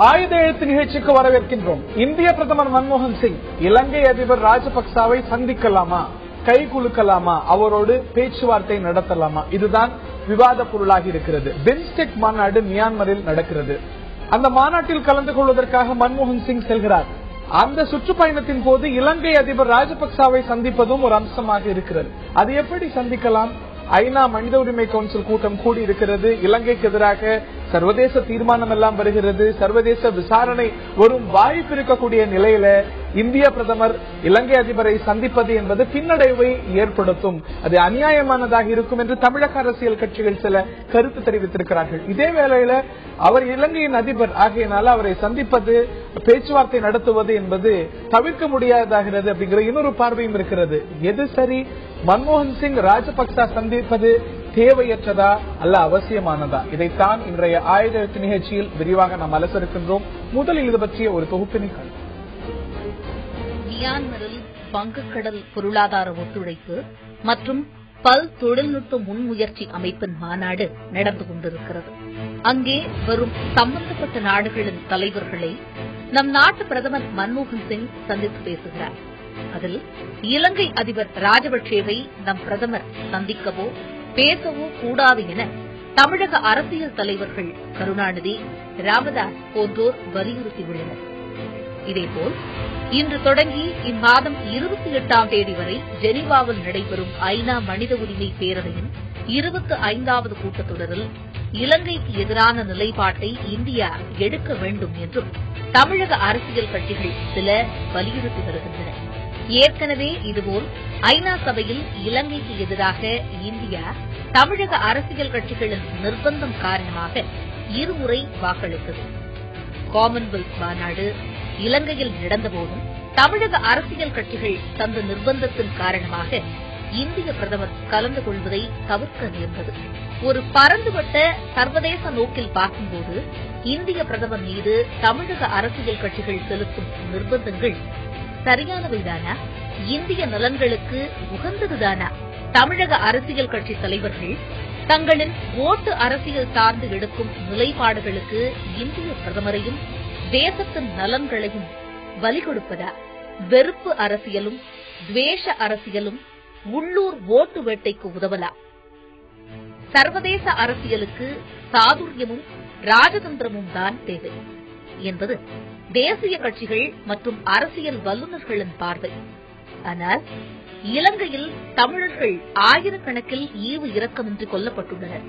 ஆயுத எழுத்து நிகழ்ச்சிக்கு வரவேற்கின்றோம். இந்திய பிரதமர் மன்மோகன் சிங் இலங்கை அதிபர் ராஜபக்சாவை சந்திக்கலாமா, கை குலுக்கலாமா, அவரோடு பேச்சுவார்த்தை நடத்தலாமா? இதுதான் விவாத பொருளாகி இருக்கிறது. பிம்ஸ்டெக் மாநாடு மியான்மரில் நடக்கிறது. அந்த மாநாட்டில் கலந்து கொள்வதற்காக மன்மோகன் சிங் செல்கிறார். அந்த சுற்றுப்பயணத்தின் போது இலங்கை அதிபர் ராஜபக்சாவை சந்திப்பதும் ஒரு அம்சமாக இருக்கிறது. அது எப்படி சந்திக்கலாம்? ஐநா மனித உரிமை கவுன்சில் கூட்டம் கூடி இருக்கிறது. இலங்கைக்கு எதிராக சர்வதேச தீர்மானம் எல்லாம் வருகிறது. சர்வதேச விசாரணை வரும் வாய்ப்பு இருக்கக்கூடிய நிலையில இந்திய பிரதமர் இலங்கை அதிபரை சந்திப்பது என்பது பின்னடைவை ஏற்படுத்தும், அது அநியாயமானதாக இருக்கும் என்று தமிழக அரசியல் கட்சிகள் சில கருத்து தெரிவித்திருக்கிறார்கள். இதே வேளையில அவர் இலங்கையின் அதிபர் ஆகையினால அவரை சந்திப்பது, பேச்சுவார்த்தை நடத்துவது என்பது தவிர்க்க முடியாததாகிறது அப்படிங்கிற இன்னொரு பார்வையும் இருக்கிறது. எது சரி? மன்மோகன் சிங் ராஜபக்சா சந்திப்பது தேவையற்றதா அல்ல அவசியமானதா? இதைத்தான் இன்றைய ஆயுத எழுத்து நிகழ்ச்சியில் விரிவாக நாம் அலசருக்கின்றோம். முதலில் இது பற்றிய ஒரு தொகுப்பினை காண. மியான்மரில் வங்கக்கடல் பொருளாதார ஒத்துழைப்பு மற்றும் பல் தொழில்நுட்ப முன்முயற்சி அமைப்பின் மாநாடு நடந்து கொண்டிருக்கிறது. அங்கே வரும் சம்பந்தப்பட்ட நாடுகளின் தலைவர்களை நம் நாட்டு பிரதமர் மன்மோகன் சிங் சந்தித்து பேசுகிறார். அதில் இலங்கை அதிபர் ராஜபக்சேவை நம் பிரதமர் சந்திக்கவோ பேசவோ கூடாது என தமிழக அரசியல் தலைவர்கள் கருணாநிதி, ராமதாஸ் போன்றோர் வலியுறுத்தியுள்ளனர். இதேபோல் இன்று தொடங்கி இம்மாதம் 28ஆம் தேதி வரை ஜெனீவாவில் நடைபெறும் ஐநா மனித உரிமை பேரவையின் 25வது கூட்டத்தொடரில் இலங்கைக்கு எதிரான நிலைப்பாட்டை இந்தியா எடுக்க வேண்டும் என்றும் தமிழக அரசியல் கட்சிகள் சில வலியுறுத்தி வருகின்றன. ஏற்கனவே இதுபோல் ஐநா சபையில் இலங்கைக்கு எதிராக இந்தியா தமிழக அரசியல் கட்சிகளின் நிர்பந்தம் காரணமாக இருமுறை வாக்களித்தது. காமன்வெல்த் மாநாடு இலங்கையில் நடந்தபோதும் தமிழக அரசியல் கட்சிகள் தந்த நிர்பந்தத்தின் காரணமாக இந்திய பிரதமர் கலந்து கொள்வதை தவிர்க்க நேர்ந்தது. ஒரு பரந்துபட்ட சர்வதேச நோக்கில் பார்க்கும்போது இந்திய பிரதமர் மீது தமிழக அரசியல் கட்சிகள் செலுத்தும் நிர்பந்தங்கள் சரியானவைதானா? இந்திய நலன்களுக்கு உகந்ததுதானா? தமிழக அரசியல் கட்சி தலைவர்கள் தங்களின் ஓட்டு அரசியல் சார்ந்து எடுக்கும் நிலைப்பாடுகளுக்கு இந்திய பிரதமரையும் தேசத்தின் நலன்களையும் பலி கொடுப்பதா? வெறுப்பு அரசியலும் துவேஷ அரசியலும் உள்ளூர் ஓட்டு வேட்டைக்கு உதவலாம். சர்வதேச அரசியலுக்கு சாதுரியமும் ராஜதந்திரமும் தான் தேவை என்பது தேசிய கட்சிகள் மற்றும் அரசியல் வல்லுநர்களின் பார்வை. ஆனால் இலங்கையில் தமிழர்கள் ஆயிரக்கணக்கில் ஈவு இரக்கமின்றி கொல்லப்பட்டுள்ளனர்.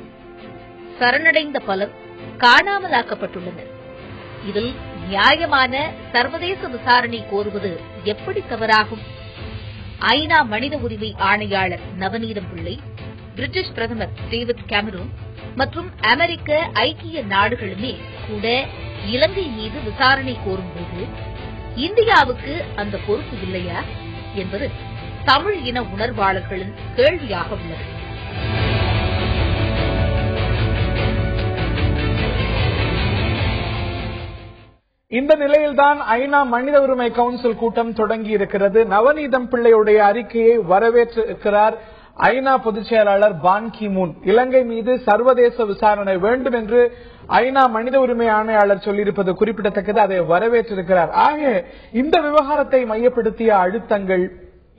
சரணடைந்த பலர் காணாமலாக்கப்பட்டுள்ளனர். இதில் நியாயமான சர்வதேச விசாரணை கோருவது எப்படி தவறாகும்? ஐநா மனித உரிமை ஆணையாளர் நவநீதம் பிள்ளை, பிரிட்டிஷ் பிரதமர் டேவிட் கேமரூன் மற்றும் அமெரிக்க ஐக்கிய நாடுகளுமே கூட இலங்கை மீது விசாரணை கோரும்போது இந்தியாவுக்கு அந்த பொறுப்பு இல்லையா என்பது தமிழ் இன உணர்வாளர்களின் கேள்வியாக உள்ளது. இந்த நிலையில்தான் ஐநா மனித உரிமை கவுன்சில் கூட்டம் தொடங்கி இருக்கிறது. நவநீதம் பிள்ளையுடைய அறிக்கையை வரவேற்றிருக்கிறார் ஐநா பொதுச் செயலாளர் பான் கி மூன். இலங்கை மீது சர்வதேச விசாரணை வேண்டும் என்று ஐநா மனித உரிமை ஆணையாளர் சொல்லியிருப்பது குறிப்பிடத்தக்கது. அதை வரவேற்றிருக்கிறார். ஆக இந்த விவகாரத்தை மையப்படுத்திய அழுத்தங்கள்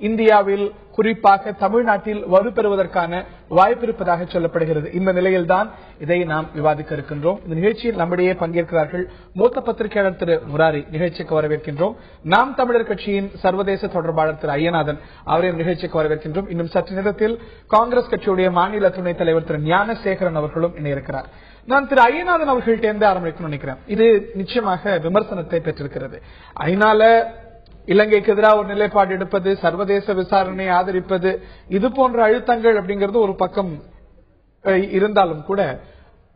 இந்தியாவில், குறிப்பாக தமிழ்நாட்டில் வலுப்பெறுவதற்கான வாய்ப்பு இருப்பதாக சொல்லப்படுகிறது. இந்த நிலையில்தான் இதை நாம் விவாதிக்க இருக்கின்றோம். இந்த நிகழ்ச்சியில் நம்மிடையே பங்கேற்கிறார்கள் மூத்த பத்திரிகையாளர் திரு முராரி, நிகழ்ச்சிக்கு வரவேற்கின்றோம். நாம் தமிழர் கட்சியின் சர்வதேச தொடர்பாளர் திரு ஐயநாதன், அவரையும் நிகழ்ச்சிக்கு வரவேற்கின்றோம். இன்னும் சற்று நேரத்தில் காங்கிரஸ் கட்சியுடைய மாநில துணைத் தலைவர் திரு ஞானசேகரன் அவர்களும் இணையிருக்கிறார். நான் திரு ஐயநாதன் அவர்கள்ட்ட ஆரம்பிக்கணும்னு நினைக்கிறேன். இது நிச்சயமாக விமர்சனத்தை பெற்றிருக்கிறது. ஐநால இலங்கைக்கு எதிராக ஒரு நிலைப்பாடு எடுப்பது, சர்வதேச விசாரணை ஆதரிப்பது, இது போன்ற அழுத்தங்கள் அப்படிங்கிறது ஒரு பக்கம் இருந்தாலும் கூட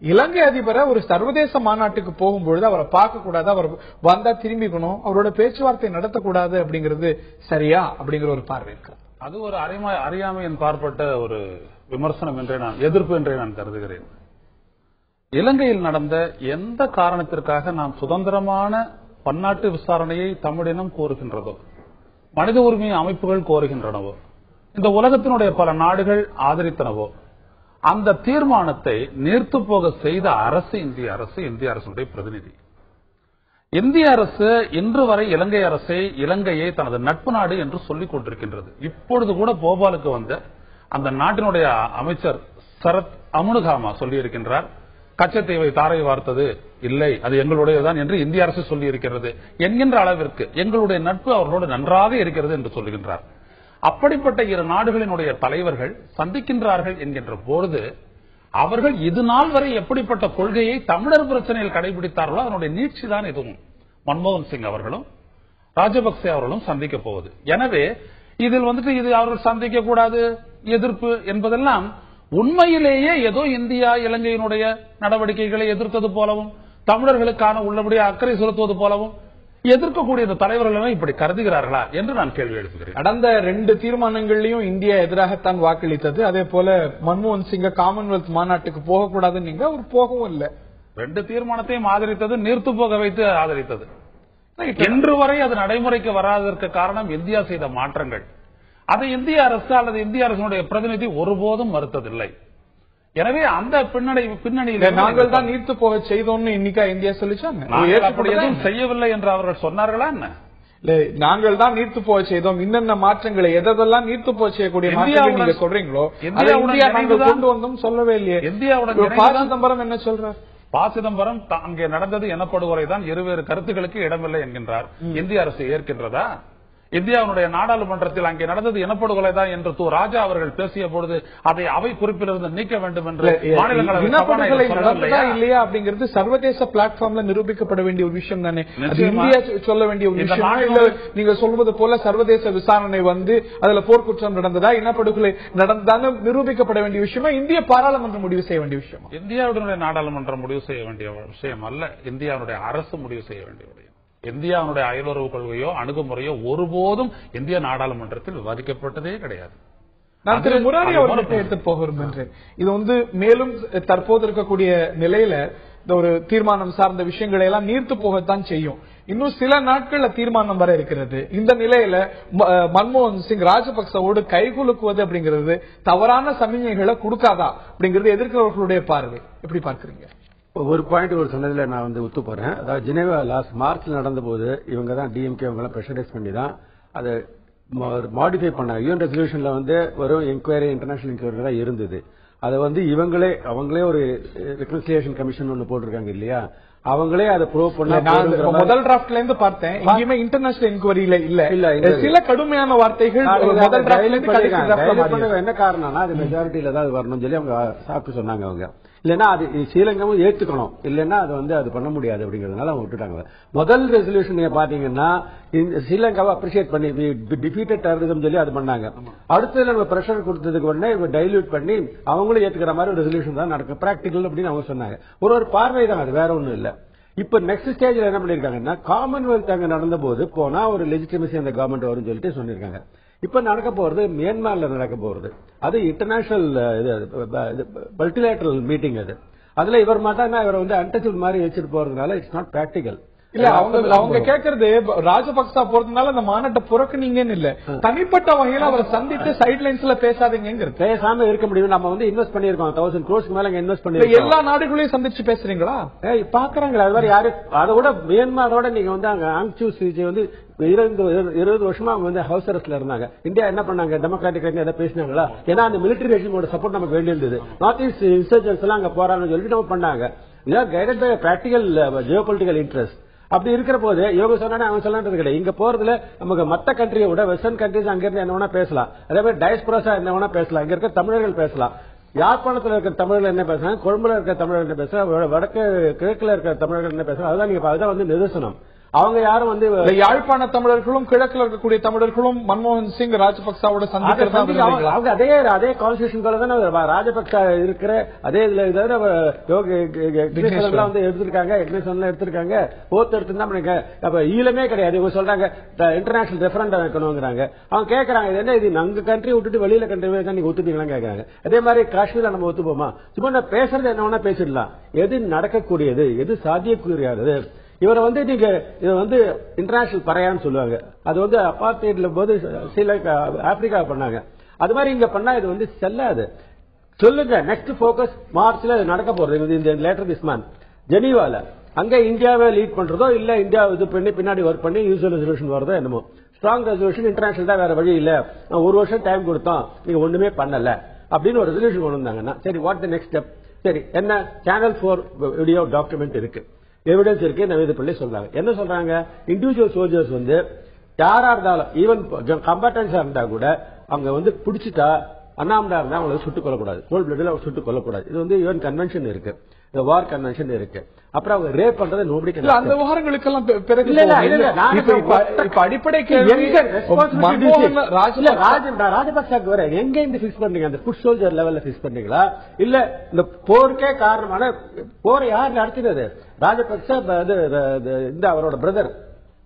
இலங்கை அதிபரை ஒரு சர்வதேச மாநாட்டுக்கு போகும்பொழுது அவரை பார்க்க கூடாது, அவர் வந்தா திரும்பிக்கணும், அவரோட பேச்சுவார்த்தை நடத்தக்கூடாது அப்படிங்கிறது சரியா அப்படிங்கிற ஒரு பார்வை இருக்கு. அது ஒரு அறியாமையின் பார்ப்பட்ட ஒரு விமர்சனம் என்றே எதிர்ப்பு என்றே நான் கருதுகிறேன். இலங்கையில் நடந்த எந்த காரணத்திற்காக நாம் சுதந்திரமான பன்னாட்டு விசாரணையை தமிழினம் கோருகின்றதோ, மனித உரிமை அமைப்புகள் கோருகின்றனவோ, இந்த உலகத்தினுடைய பல நாடுகள் ஆதரித்தனவோ, அந்த தீர்மானத்தை நீர்த்து போக செய்த அரசு இந்திய அரசுடைய பிரதிநிதி. இந்திய அரசு இன்று வரை இலங்கை அரசை இலங்கையை தனது நட்பு நாடு என்று சொல்லிக் கொண்டிருக்கின்றது. இப்பொழுது கூட போபாலுக்கு வந்த அந்த நாட்டினுடைய அமைச்சர் சரத் அமுனுகாமா சொல்லியிருக்கின்றார், கச்சத்தீவை தாரை வார்த்தது இல்லை, அது எங்களுடையதான் என்று இந்திய அரசு சொல்லி இருக்கிறது என்கின்ற அளவிற்கு எங்களுடைய நட்பு அவர்களோடு நன்றாக இருக்கிறது என்று சொல்லுகின்றார். அப்படிப்பட்ட இரு நாடுகளினுடைய தலைவர்கள் சந்திக்கின்றார்கள் என்கின்ற பொழுது அவர்கள் இது நாள் வரை எப்படிப்பட்ட கொள்கையை தமிழர் பிரச்சனையில் கடைபிடித்தார்களோ அதனுடைய நீட்சி தான் இதுவும். மன்மோகன் சிங் அவர்களும் ராஜபக்சே அவர்களும் சந்திக்க போவது. எனவே இதில் இது அவர்கள் சந்திக்க கூடாது எதிர்ப்பு என்பதெல்லாம் உண்மையிலேயே ஏதோ இந்தியா இலங்கையினுடைய நடவடிக்கைகளை எதிர்த்தது போலவும் தமிழர்களுக்கான உள்ளபடியே அக்கறை செலுத்துவது போலவும் எதிர்க்கக்கூடிய இந்த தலைவர்கள் இப்படி கருதுகிறார்களா என்று நான் கேள்வி எழுப்புகிறேன். கடந்த 2 தீர்மானங்களையும் இந்தியா எதிராகத்தான் வாக்களித்தது. அதே போல மன்மோகன் சிங்க காமன்வெல்த் மாநாட்டுக்கு போகக்கூடாதுன்னு நீங்க அவர் போகவும் இல்லை. 2 தீர்மானத்தையும் ஆதரித்தது, நீர்த்து போக வைத்து ஆதரித்தது. இன்று வரை அது நடைமுறைக்கு வராததற்கு காரணம் இந்தியா செய்த மாற்றங்கள். அதை இந்திய அரசு அல்லது இந்திய அரசினுடைய பிரதிநிதி ஒருபோதும் மறுத்ததில்லை. எனவே அந்த பின்னணியில் நாங்கள் தான் நீர்த்து போக செய்தோம்னு இன்னைக்கா இந்தியா சொல்லிச்சாங்க. அப்படி எதுவும் செய்யவில்லை என்று அவர்கள் சொன்னார்களா என்ன? நாங்கள் தான் நீர்த்து போக செய்தோம், இன்னென்ன மாற்றங்களை எதெல்லாம் நீர்த்து போக செய்யக்கூடிய நீங்க சொல்றீங்களோ இந்தியா நாங்கள் கொண்டு வந்தோம் சொல்லவே இல்லையே. இந்தியாவுடன் ப. சிதம்பரம் என்ன சொல்றார்? ப. சிதம்பரம் அங்கே நடந்தது எனப்படுவதை தான் இருவேறு கருத்துக்களுக்கு இடமில்லை என்கின்றார். இந்திய அரசு ஏற்கின்றதா? இந்தியாவுடைய நாடாளுமன்றத்தில் அங்கே நடந்தது எனப்படுகொலை தான் என்று ராஜா அவர்கள் பேசிய பொழுது அதை அவை குறிப்பிலிருந்து நீக்க வேண்டும் என்று மாநிலங்களவை இல்லையா அப்படிங்கிறது சர்வதேச பிளாட்ஃபார்ம்ல நிரூபிக்கப்பட வேண்டிய ஒரு விஷயம் தானே. இந்தியா சொல்ல வேண்டிய ஒரு விஷயம். நீங்க சொல்வது போல சர்வதேச விசாரணை அதுல போர்க்குற்றம் நடந்ததா இனப்படுகொலை நடந்ததான்னு நிரூபிக்கப்பட வேண்டிய விஷயமா இந்திய பாராளுமன்றம் முடிவு செய்ய வேண்டிய விஷயம்? இந்தியாவுடைய நாடாளுமன்றம் முடிவு செய்ய வேண்டிய விஷயம் அல்ல, இந்தியாவுடைய அரசு முடிவு செய்ய வேண்டிய விஷயம். இந்தியாவுடைய அயலுறவு கொள்கையோ அணுகுமுறையோ ஒருபோதும் இந்திய நாடாளுமன்றத்தில் விவாதிக்கப்பட்டதே கிடையாது. நான் திரு முராரி அவர்கிட்ட எடுத்து போக விரும்புகிறேன். இது மேலும் தற்போது இருக்கக்கூடிய நிலையில இந்த ஒரு தீர்மானம் சார்ந்த விஷயங்களை எல்லாம் நீர்த்து போகத்தான் செய்யும். இன்னும் சில நாட்கள்ல தீர்மானம் வர இருக்கிறது. இந்த நிலையில மன்மோகன் சிங் ராஜபக்சவோடு கைகுலுக்குவது அப்படிங்கிறது தவறான சமிஞ்சைகளை கொடுக்காதா அப்படிங்கிறது எதிர்க்கிறவர்களுடைய பார்வை எப்படி பார்க்கிறீங்க? ஒரு பாயிண்ட் ஒரு சொன்னதுல நான் ஒத்து போறேன். அதாவது ஜெனீவா லாஸ்ட் மார்ச்ல நடந்த போது இவங்க தான் டிஎம்கே அவங்க பிரஷரைஸ் பண்ணி தான் அதை மாடிஃபை பண்ணாங்க. யூஎன் ரெசல்யூஷன்ல வெறும் என்கொயரி இன்டர்நேஷனல் என்கொயரி தான் இருந்தது. அதை அவங்களே ஒரு ரெகன்சிலியேஷன் கமிஷன் ஒன்னு போட்டிருக்காங்க இல்லையா, அவங்களே அதை ப்ரூவ் பண்ண முதல் டிராப்ட்ல இருந்து பார்த்தேன். எங்கேயுமே இன்டர்நேஷனல் என்கொயரியில இல்ல சில கடுமையான வார்த்தைகள் என்ன காரணம்னா அது மெஜாரிட்டியில தான் வரணும்னு சொல்லி அவங்க சாப்பிட்டு சொன்னாங்க. அவங்க இல்லன்னா அது ஸ்ரீலங்காவும் ஏத்துக்கணும், இல்லன்னா அது பண்ண முடியாது அப்படிங்கறதுனால அவங்க விட்டுட்டாங்க. முதல் ரெசல்யூஷன் நீங்க பாத்தீங்கன்னா ஸ்ரீலங்காவை அப்ரிஷியேட் பண்ணி டிஃபீட்டட் டெரரிசம் சொல்லி அது பண்ணாங்க. அடுத்தது நம்ம பிரஷர் கொடுத்ததுக்கு உடனே டைல்யூட் பண்ணி அவங்களும் ஏத்துக்கிற மாதிரி ரெசல்யூஷன் தான் நடக்கும் பிராக்டிகல் அப்படின்னு அவங்க சொன்னாங்க. ஒரு பார்வை தான், அது வேற ஒண்ணும் இல்ல. இப்ப நெக்ஸ்ட் ஸ்டேஜ்ல என்ன பண்ணிருக்காங்கன்னா காமன்வெல்த் அங்க நடந்த போது போனா ஒரு லெஜிட்டிமசி அந்த கவர்மெண்ட் வரும்னு சொல்லிட்டு சொல்லிருக்காங்க. இப்ப நடக்க போறது மியான்மர்ல நடக்க போறது. அது இன்டர்நேஷனல் மல்டிலேட்டரல் மீட்டிங். அதுல இவர் மாட்டாங்க, இவர் அன்டச்சபிள் மாதிரி வச்சுட்டு போறதுனால இட்ஸ் நாட் பிராக்டிகல். இல்ல அவங்க கேட்கறது ராஜபக்சா போறதுனால அந்த மாநாட்டை புறக்கணிங்கன்னு இல்ல, தனிப்பட்ட வகையில அவரை சந்தித்து சைட் லைன்ஸ்ல பேசாதீங்க. பேசாம இருக்க முடியும். நம்ம இன்வெஸ்ட் பண்ணிருக்கோம் 1000 crores மேல இன்வெஸ்ட் பண்ணிருக்கோம். எல்லா நாடுகளையும் சந்திச்சு பேசுறீங்களா? பாக்குறாங்களா அது மாதிரி யாரு? அதோட மியான்மரோட நீங்க அங்க ஆங்சூ சூச்சி 20 வருஷமா அவங்க ஹவுஸ் அரெஸ்ட்ல இருந்தாங்க. இந்தியா என்ன பண்ணாங்க? டெமோக்ராட்டிக் எதாவது பேசினாங்களா? ஏன்னா அந்த மிலிட்டரி ரெஜிமோட சப்போர்ட் நமக்கு வேண்டி இருந்தது. நார்த் ஈஸ்ட் இன்சர்ஜென்ட்ஸ் எல்லாம் அங்க போறாங்கன்னு சொல்லிட்டு நம்ம பண்ணாங்க. Guided by practical geopolitical interest. அப்படி இருக்கிற போது இவங்க சொன்னா அவங்க சொல்றது கிடையாது. இங்க போறதுல நமக்கு மத்த கண்ட்ரியை விட வெஸ்டர்ன் கண்ட்ரிஸ் அங்க இருந்து என்ன வேணா பேசலாம். அதே மாதிரி டயஸ்போரா என்ன வேணா பேசலாம். இங்க இருக்க தமிழர்கள் பேசலாம். யாழ்ப்பாணத்தில் இருக்கிற தமிழர்கள் என்ன பேசுறாங்க, கொழும்புல இருக்கிற தமிழர்கள் என்ன பேசுறாங்க, வடக்கு கிழக்குல இருக்கிற தமிழர்கள் என்ன பேசுறாங்க, அதுதான் நீங்க அதுதான் நிதர்சனம். அவங்க யாரும் யாழ்ப்பாண தமிழர்களும் கிழக்கில் இருக்கக்கூடிய தமிழர்களும் மன்மோகன் சிங் ராஜபக்சாவோட அவங்க அதே கான்ஸ்டிடியூஷன் தானே ராஜபக்சா இருக்கிற அதே இதுல எடுத்திருக்காங்க. எடுத்திருக்காங்க போத்து எடுத்திருந்தா அப்ப ஈழமே கிடையாது. இவங்க சொல்றாங்க இன்டர்நேஷனல் ரெஃபரண்டம் வைக்கணுங்கிறாங்க. அவங்க கேட்கறாங்க இது என்ன, இது நம்ம கண்ட்ரி விட்டுட்டு வெளியில கண்ட்ரி தான் நீங்க ஒத்துப்பீங்களா கேட்கறாங்க. அதே மாதிரி காஷ்மீர்ல நம்ம ஒத்துப்போமா? சும்மா பேசுறது என்ன வேணா பேசிடலாம். எது நடக்கக்கூடியது, எது சாத்தியக்கூறியது. இவரை நீங்க இதை இன்டர்நேஷனல் பறையான்னு சொல்லுவாங்க. அது அபார்ட்டைட்ல போது ஸ்ரீலங்கா ஆப்பிரிக்கா பண்ணாங்க. அது மாதிரி இங்க பண்ணா இது செல்லாது. சொல்லுங்க நெக்ஸ்ட் போக்கஸ் மார்ச்ல நடக்க போறது இந்த லேட்டர் திஸ் மந்த் ஜெனீவால. அங்க இந்தியாவை லீட் பண்றதோ இல்ல இந்தியா இது பண்ணி பின்னாடி ஒர்க் பண்ணி யூசுவல் ரெசல்யூஷன் வருதோ என்னமோ. ஸ்ட்ராங் ரெசல்யூஷன் இன்டர்நேஷனல் தான், வேற வழி இல்ல, ஒரு வருஷம் டைம் கொடுத்தோம், நீங்க ஒண்ணுமே பண்ணல அப்படின்னு ஒரு ரெசல்யூஷன் கொண்டு வந்தாங்கன்னா சரி, வாட் தி நெக்ஸ்ட் ஸ்டெப்? சரி, என்ன சேனல் 4 வீடியோ டாக்குமெண்ட் இருக்கு, எவிடன்ஸ் இருக்கு, நவீன பிள்ளை சொல்றாங்க. என்ன சொல்றாங்க? இண்டிவிஜுவல் சோல்ஜர்ஸ் வந்து யாரா இருந்தாலும், ஈவன் கம்பாட்டன்ஸா இருந்தா கூட அவங்க பிடிச்சிட்டா அண்ணாமடா இருந்தா அவங்களை சுட்டுக் கொள்ளக்கூடாது, கோல்ட் பிளட்ல சுட்டுக் கொள்ளக்கூடாது. இது ஈவன் கன்வென்ஷன் இருக்கு, வார் கன்வென்ஷன் இருக்கு. அப்புறம் அவங்க ரேப் பண்றது நோபடி அந்த விவகாரங்களுக்கெல்லாம் பிறகு அடிப்படை ராஜபக்சாக்கு வர எங்க இருந்து பிக்ஸ் பண்றீங்க? அந்த ஃபுட் சோல்ஜர் லெவல்ல பிக்ஸ் பண்றீங்களா இல்ல இந்த போருக்கே காரணமான போரை யார் நடத்தினது? ராஜபக்சா இந்த அவரோட பிரதர்,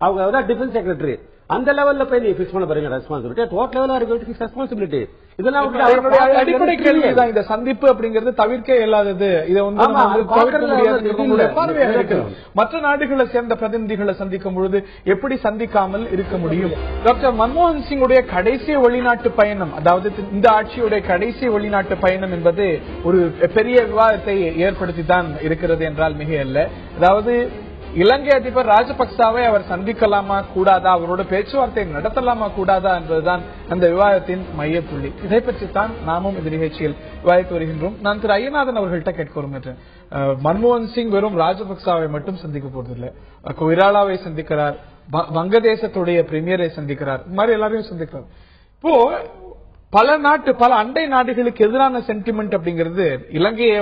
அவங்க டிஃபென்ஸ் செக்ரட்டரி. அந்த லெவல்ல போய் நீ பிக்ஸ் பண்ண போறீங்க responsibility. What level are going to fix responsibility? இதெல்லாம் அடிப்படை கேள்விதான். இந்த சந்திப்பு அப்படிங்கிறது தவிர்க்க இயலாதது. இதை மற்ற நாடுகளை சேர்ந்த பிரதிநிதிகளை சந்திக்கும் பொழுது எப்படி சந்திக்காமல் இருக்க முடியும்? டாக்டர் மன்மோகன் சிங்குடைய கடைசி வெளிநாட்டு பயணம், அதாவது இந்த ஆட்சியுடைய கடைசி வெளிநாட்டு பயணம் என்பது ஒரு பெரிய விவாதத்தை ஏற்படுத்தி தான் இருக்கிறது என்றால் மிக அல்ல. அதாவது இலங்கை அதிபர் ராஜபக்சாவை அவர் சந்திக்கலாமா கூடாதா, அவரோட பேச்சுவார்த்தை நடத்தலாமா கூடாதா என்பதுதான் அந்த விவாதத்தின் மையப்புள்ளி. இதை பற்றித்தான் நாமும் இந்த நிகழ்ச்சியில் விவாதித்து வருகின்றோம். நான் திரு ஐயநாதன் அவர்கள்ட்ட கேட்க விரும்புகிறேன். மன்மோகன் சிங் வெறும் ராஜபக்சாவை மட்டும் சந்திக்க போறதில்லை, கொய்ராலாவை சந்திக்கிறார், வங்கதேசத்துடைய பிரீமியரை சந்திக்கிறார், இந்த மாதிரி எல்லாரையும் சந்திக்கிறார். இப்போ பல அண்டை நாடுகளுக்கு எதிரான சென்டிமெண்ட் அப்படிங்கிறது இலங்கையை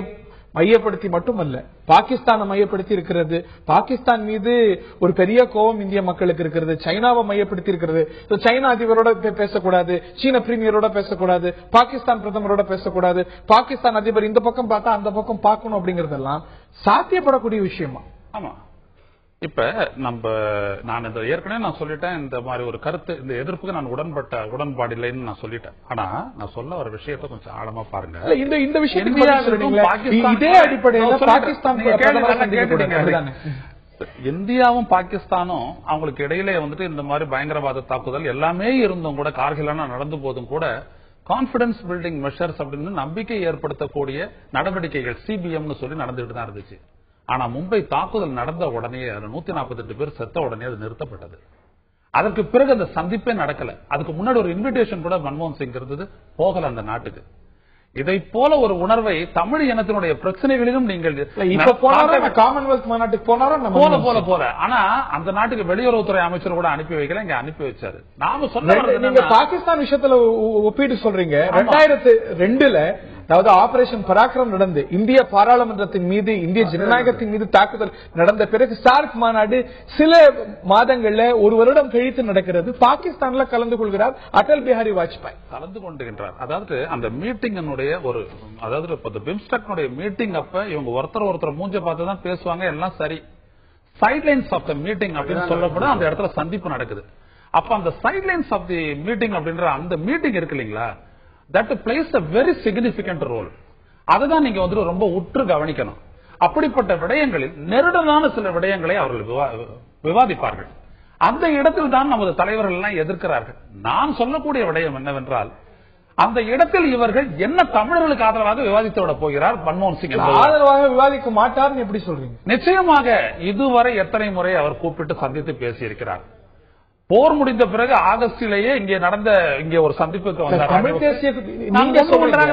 மையப்படுத்தி மட்டுமல்ல, பாகிஸ்தானை மையப்படுத்தி இருக்கிறது. பாகிஸ்தான் மீது ஒரு பெரிய கோபம் இந்திய மக்களுக்கு இருக்கிறது. சைனாவை மையப்படுத்தி இருக்கிறது. சைனா அதிபரோட பேசக்கூடாது, சீன பிரீமியரோட பேசக்கூடாது, பாகிஸ்தான் பிரதமரோட பேசக்கூடாது, பாகிஸ்தான் அதிபர் இந்த பக்கம் பார்த்தா அந்த பக்கம் பார்க்கணும் அப்படிங்கறதெல்லாம் சாத்தியப்படக்கூடிய விஷயமா? ஆமா. இப்ப நான் ஏற்கனவே நான் சொல்லிட்டேன், இந்த மாதிரி ஒரு கருத்து, இந்த எதிர்ப்புக்கு நான் உடன்பாடு இல்லைன்னு நான் சொல்லிட்டேன். ஆனா நான் சொல்ல வர விஷயத்தை கொஞ்சம் ஆழமா பாருங்க. இந்த விஷயம் இதே அடிப்படையில் பாகிஸ்தான் இந்தியாவும் பாகிஸ்தானும் அவங்களுக்கு இடையிலே இந்த மாதிரி பயங்கரவாத தாக்குதல் எல்லாமே இருந்தும் கூட, கார்கிலான நடந்து போதும் கூட கான்பிடன்ஸ் பில்டிங் மெஷர்ஸ் அப்படின்னு நம்பிக்கை ஏற்படுத்தக்கூடிய நடவடிக்கைகள் சிபிஎம் சொல்லி நடந்துட்டு தான் இருந்துச்சு. ஆனா மும்பை தாக்குதல் நடந்த உடனே 148 பேர் செத்த உடனே அது நிறுத்தப்பட்டது. அதற்கு பிறகு அந்த சந்திப்பே நடக்கல. அதுக்கு முன்னாடி ஒரு இன்விடேஷன் கூட மன்மோகன் சிங் இருந்தது, போகல அந்த நாட்டுக்கு. இதை போல ஒரு உணர்வை தமிழ் இனத்தினுடைய பிரச்சனைகளிலும் நீங்கள் காமன்வெல்த் மாநாட்டுக்கு போல ஆனா அந்த நாட்டுக்கு வெளியுறவுத்துறை அமைச்சர் கூட அனுப்பி வைக்கல, இங்க அனுப்பி வச்சாரு. நாம சொல்ல பாகிஸ்தான் விஷயத்துல ஒப்பீடு சொல்றீங்க. 2002 அதாவது ஆபரேஷன் பராக்கிரம் நடந்து இந்திய பாராளுமன்றத்தின் மீது, இந்திய ஜனநாயகத்தின் மீது தாக்குதல் நடந்த பிறகு சார்க் மாநாடு சில மாதங்கள்ல ஒரு வருடம் கழித்து நடக்கிறது. பாகிஸ்தான்ல கலந்து கொள்கிறார் அடல் பிஹாரி வாஜ்பாய், கலந்து கொண்டிருக்கிறார். அதாவது அந்த மீட்டிங் அதாவது பிம்ஸ்டெக் மீட்டிங் அப்ப இவங்க ஒருத்தர் மூஞ்ச பார்த்து தான் பேசுவாங்க, எல்லாம் சரி. சைட்லைன்ஸ் ஆஃப் த மீட்டிங் அப்படின்னு சொல்லப்படும் அந்த இடத்துல சந்திப்பு நடக்குது. அப்ப அந்த சைட்லைன்ஸ் ஆஃப் தி மீட்டிங் அப்படின்ற அந்த மீட்டிங் இருக்கு இல்லீங்களா, that plays a very significant role. அதுதான் நீங்க ரொம்ப உற்று கவனிக்கணும். அப்படிப்பட்ட விடயங்களில் நெருடலான சில விடயங்களை அவர்கள் விவாதிப்பார்கள். அந்த இடத்தில் தான் நமது தலைவர்கள் எல்லாம் எதிர்க்கிறார்கள். நான் சொல்லக்கூடிய விடயம் என்னவென்றால், அந்த இடத்தில் இவர்கள் என்ன தமிழர்களுக்கு ஆதரவாக விவாதித்து விட போகிறார் மன்மோகன் சிங்? ஆதரவாக விவாதிக்க மாட்டார்னு எப்படி சொல்றீங்க? நிச்சயமாக இதுவரை எத்தனை முறை அவர் கூப்பிட்டு சந்தித்து பேசியிருக்கிறார். போர் முடிந்த பிறகு ஆகஸ்டிலேயே இங்கே ஒரு சந்திப்புக்கு வந்தார்.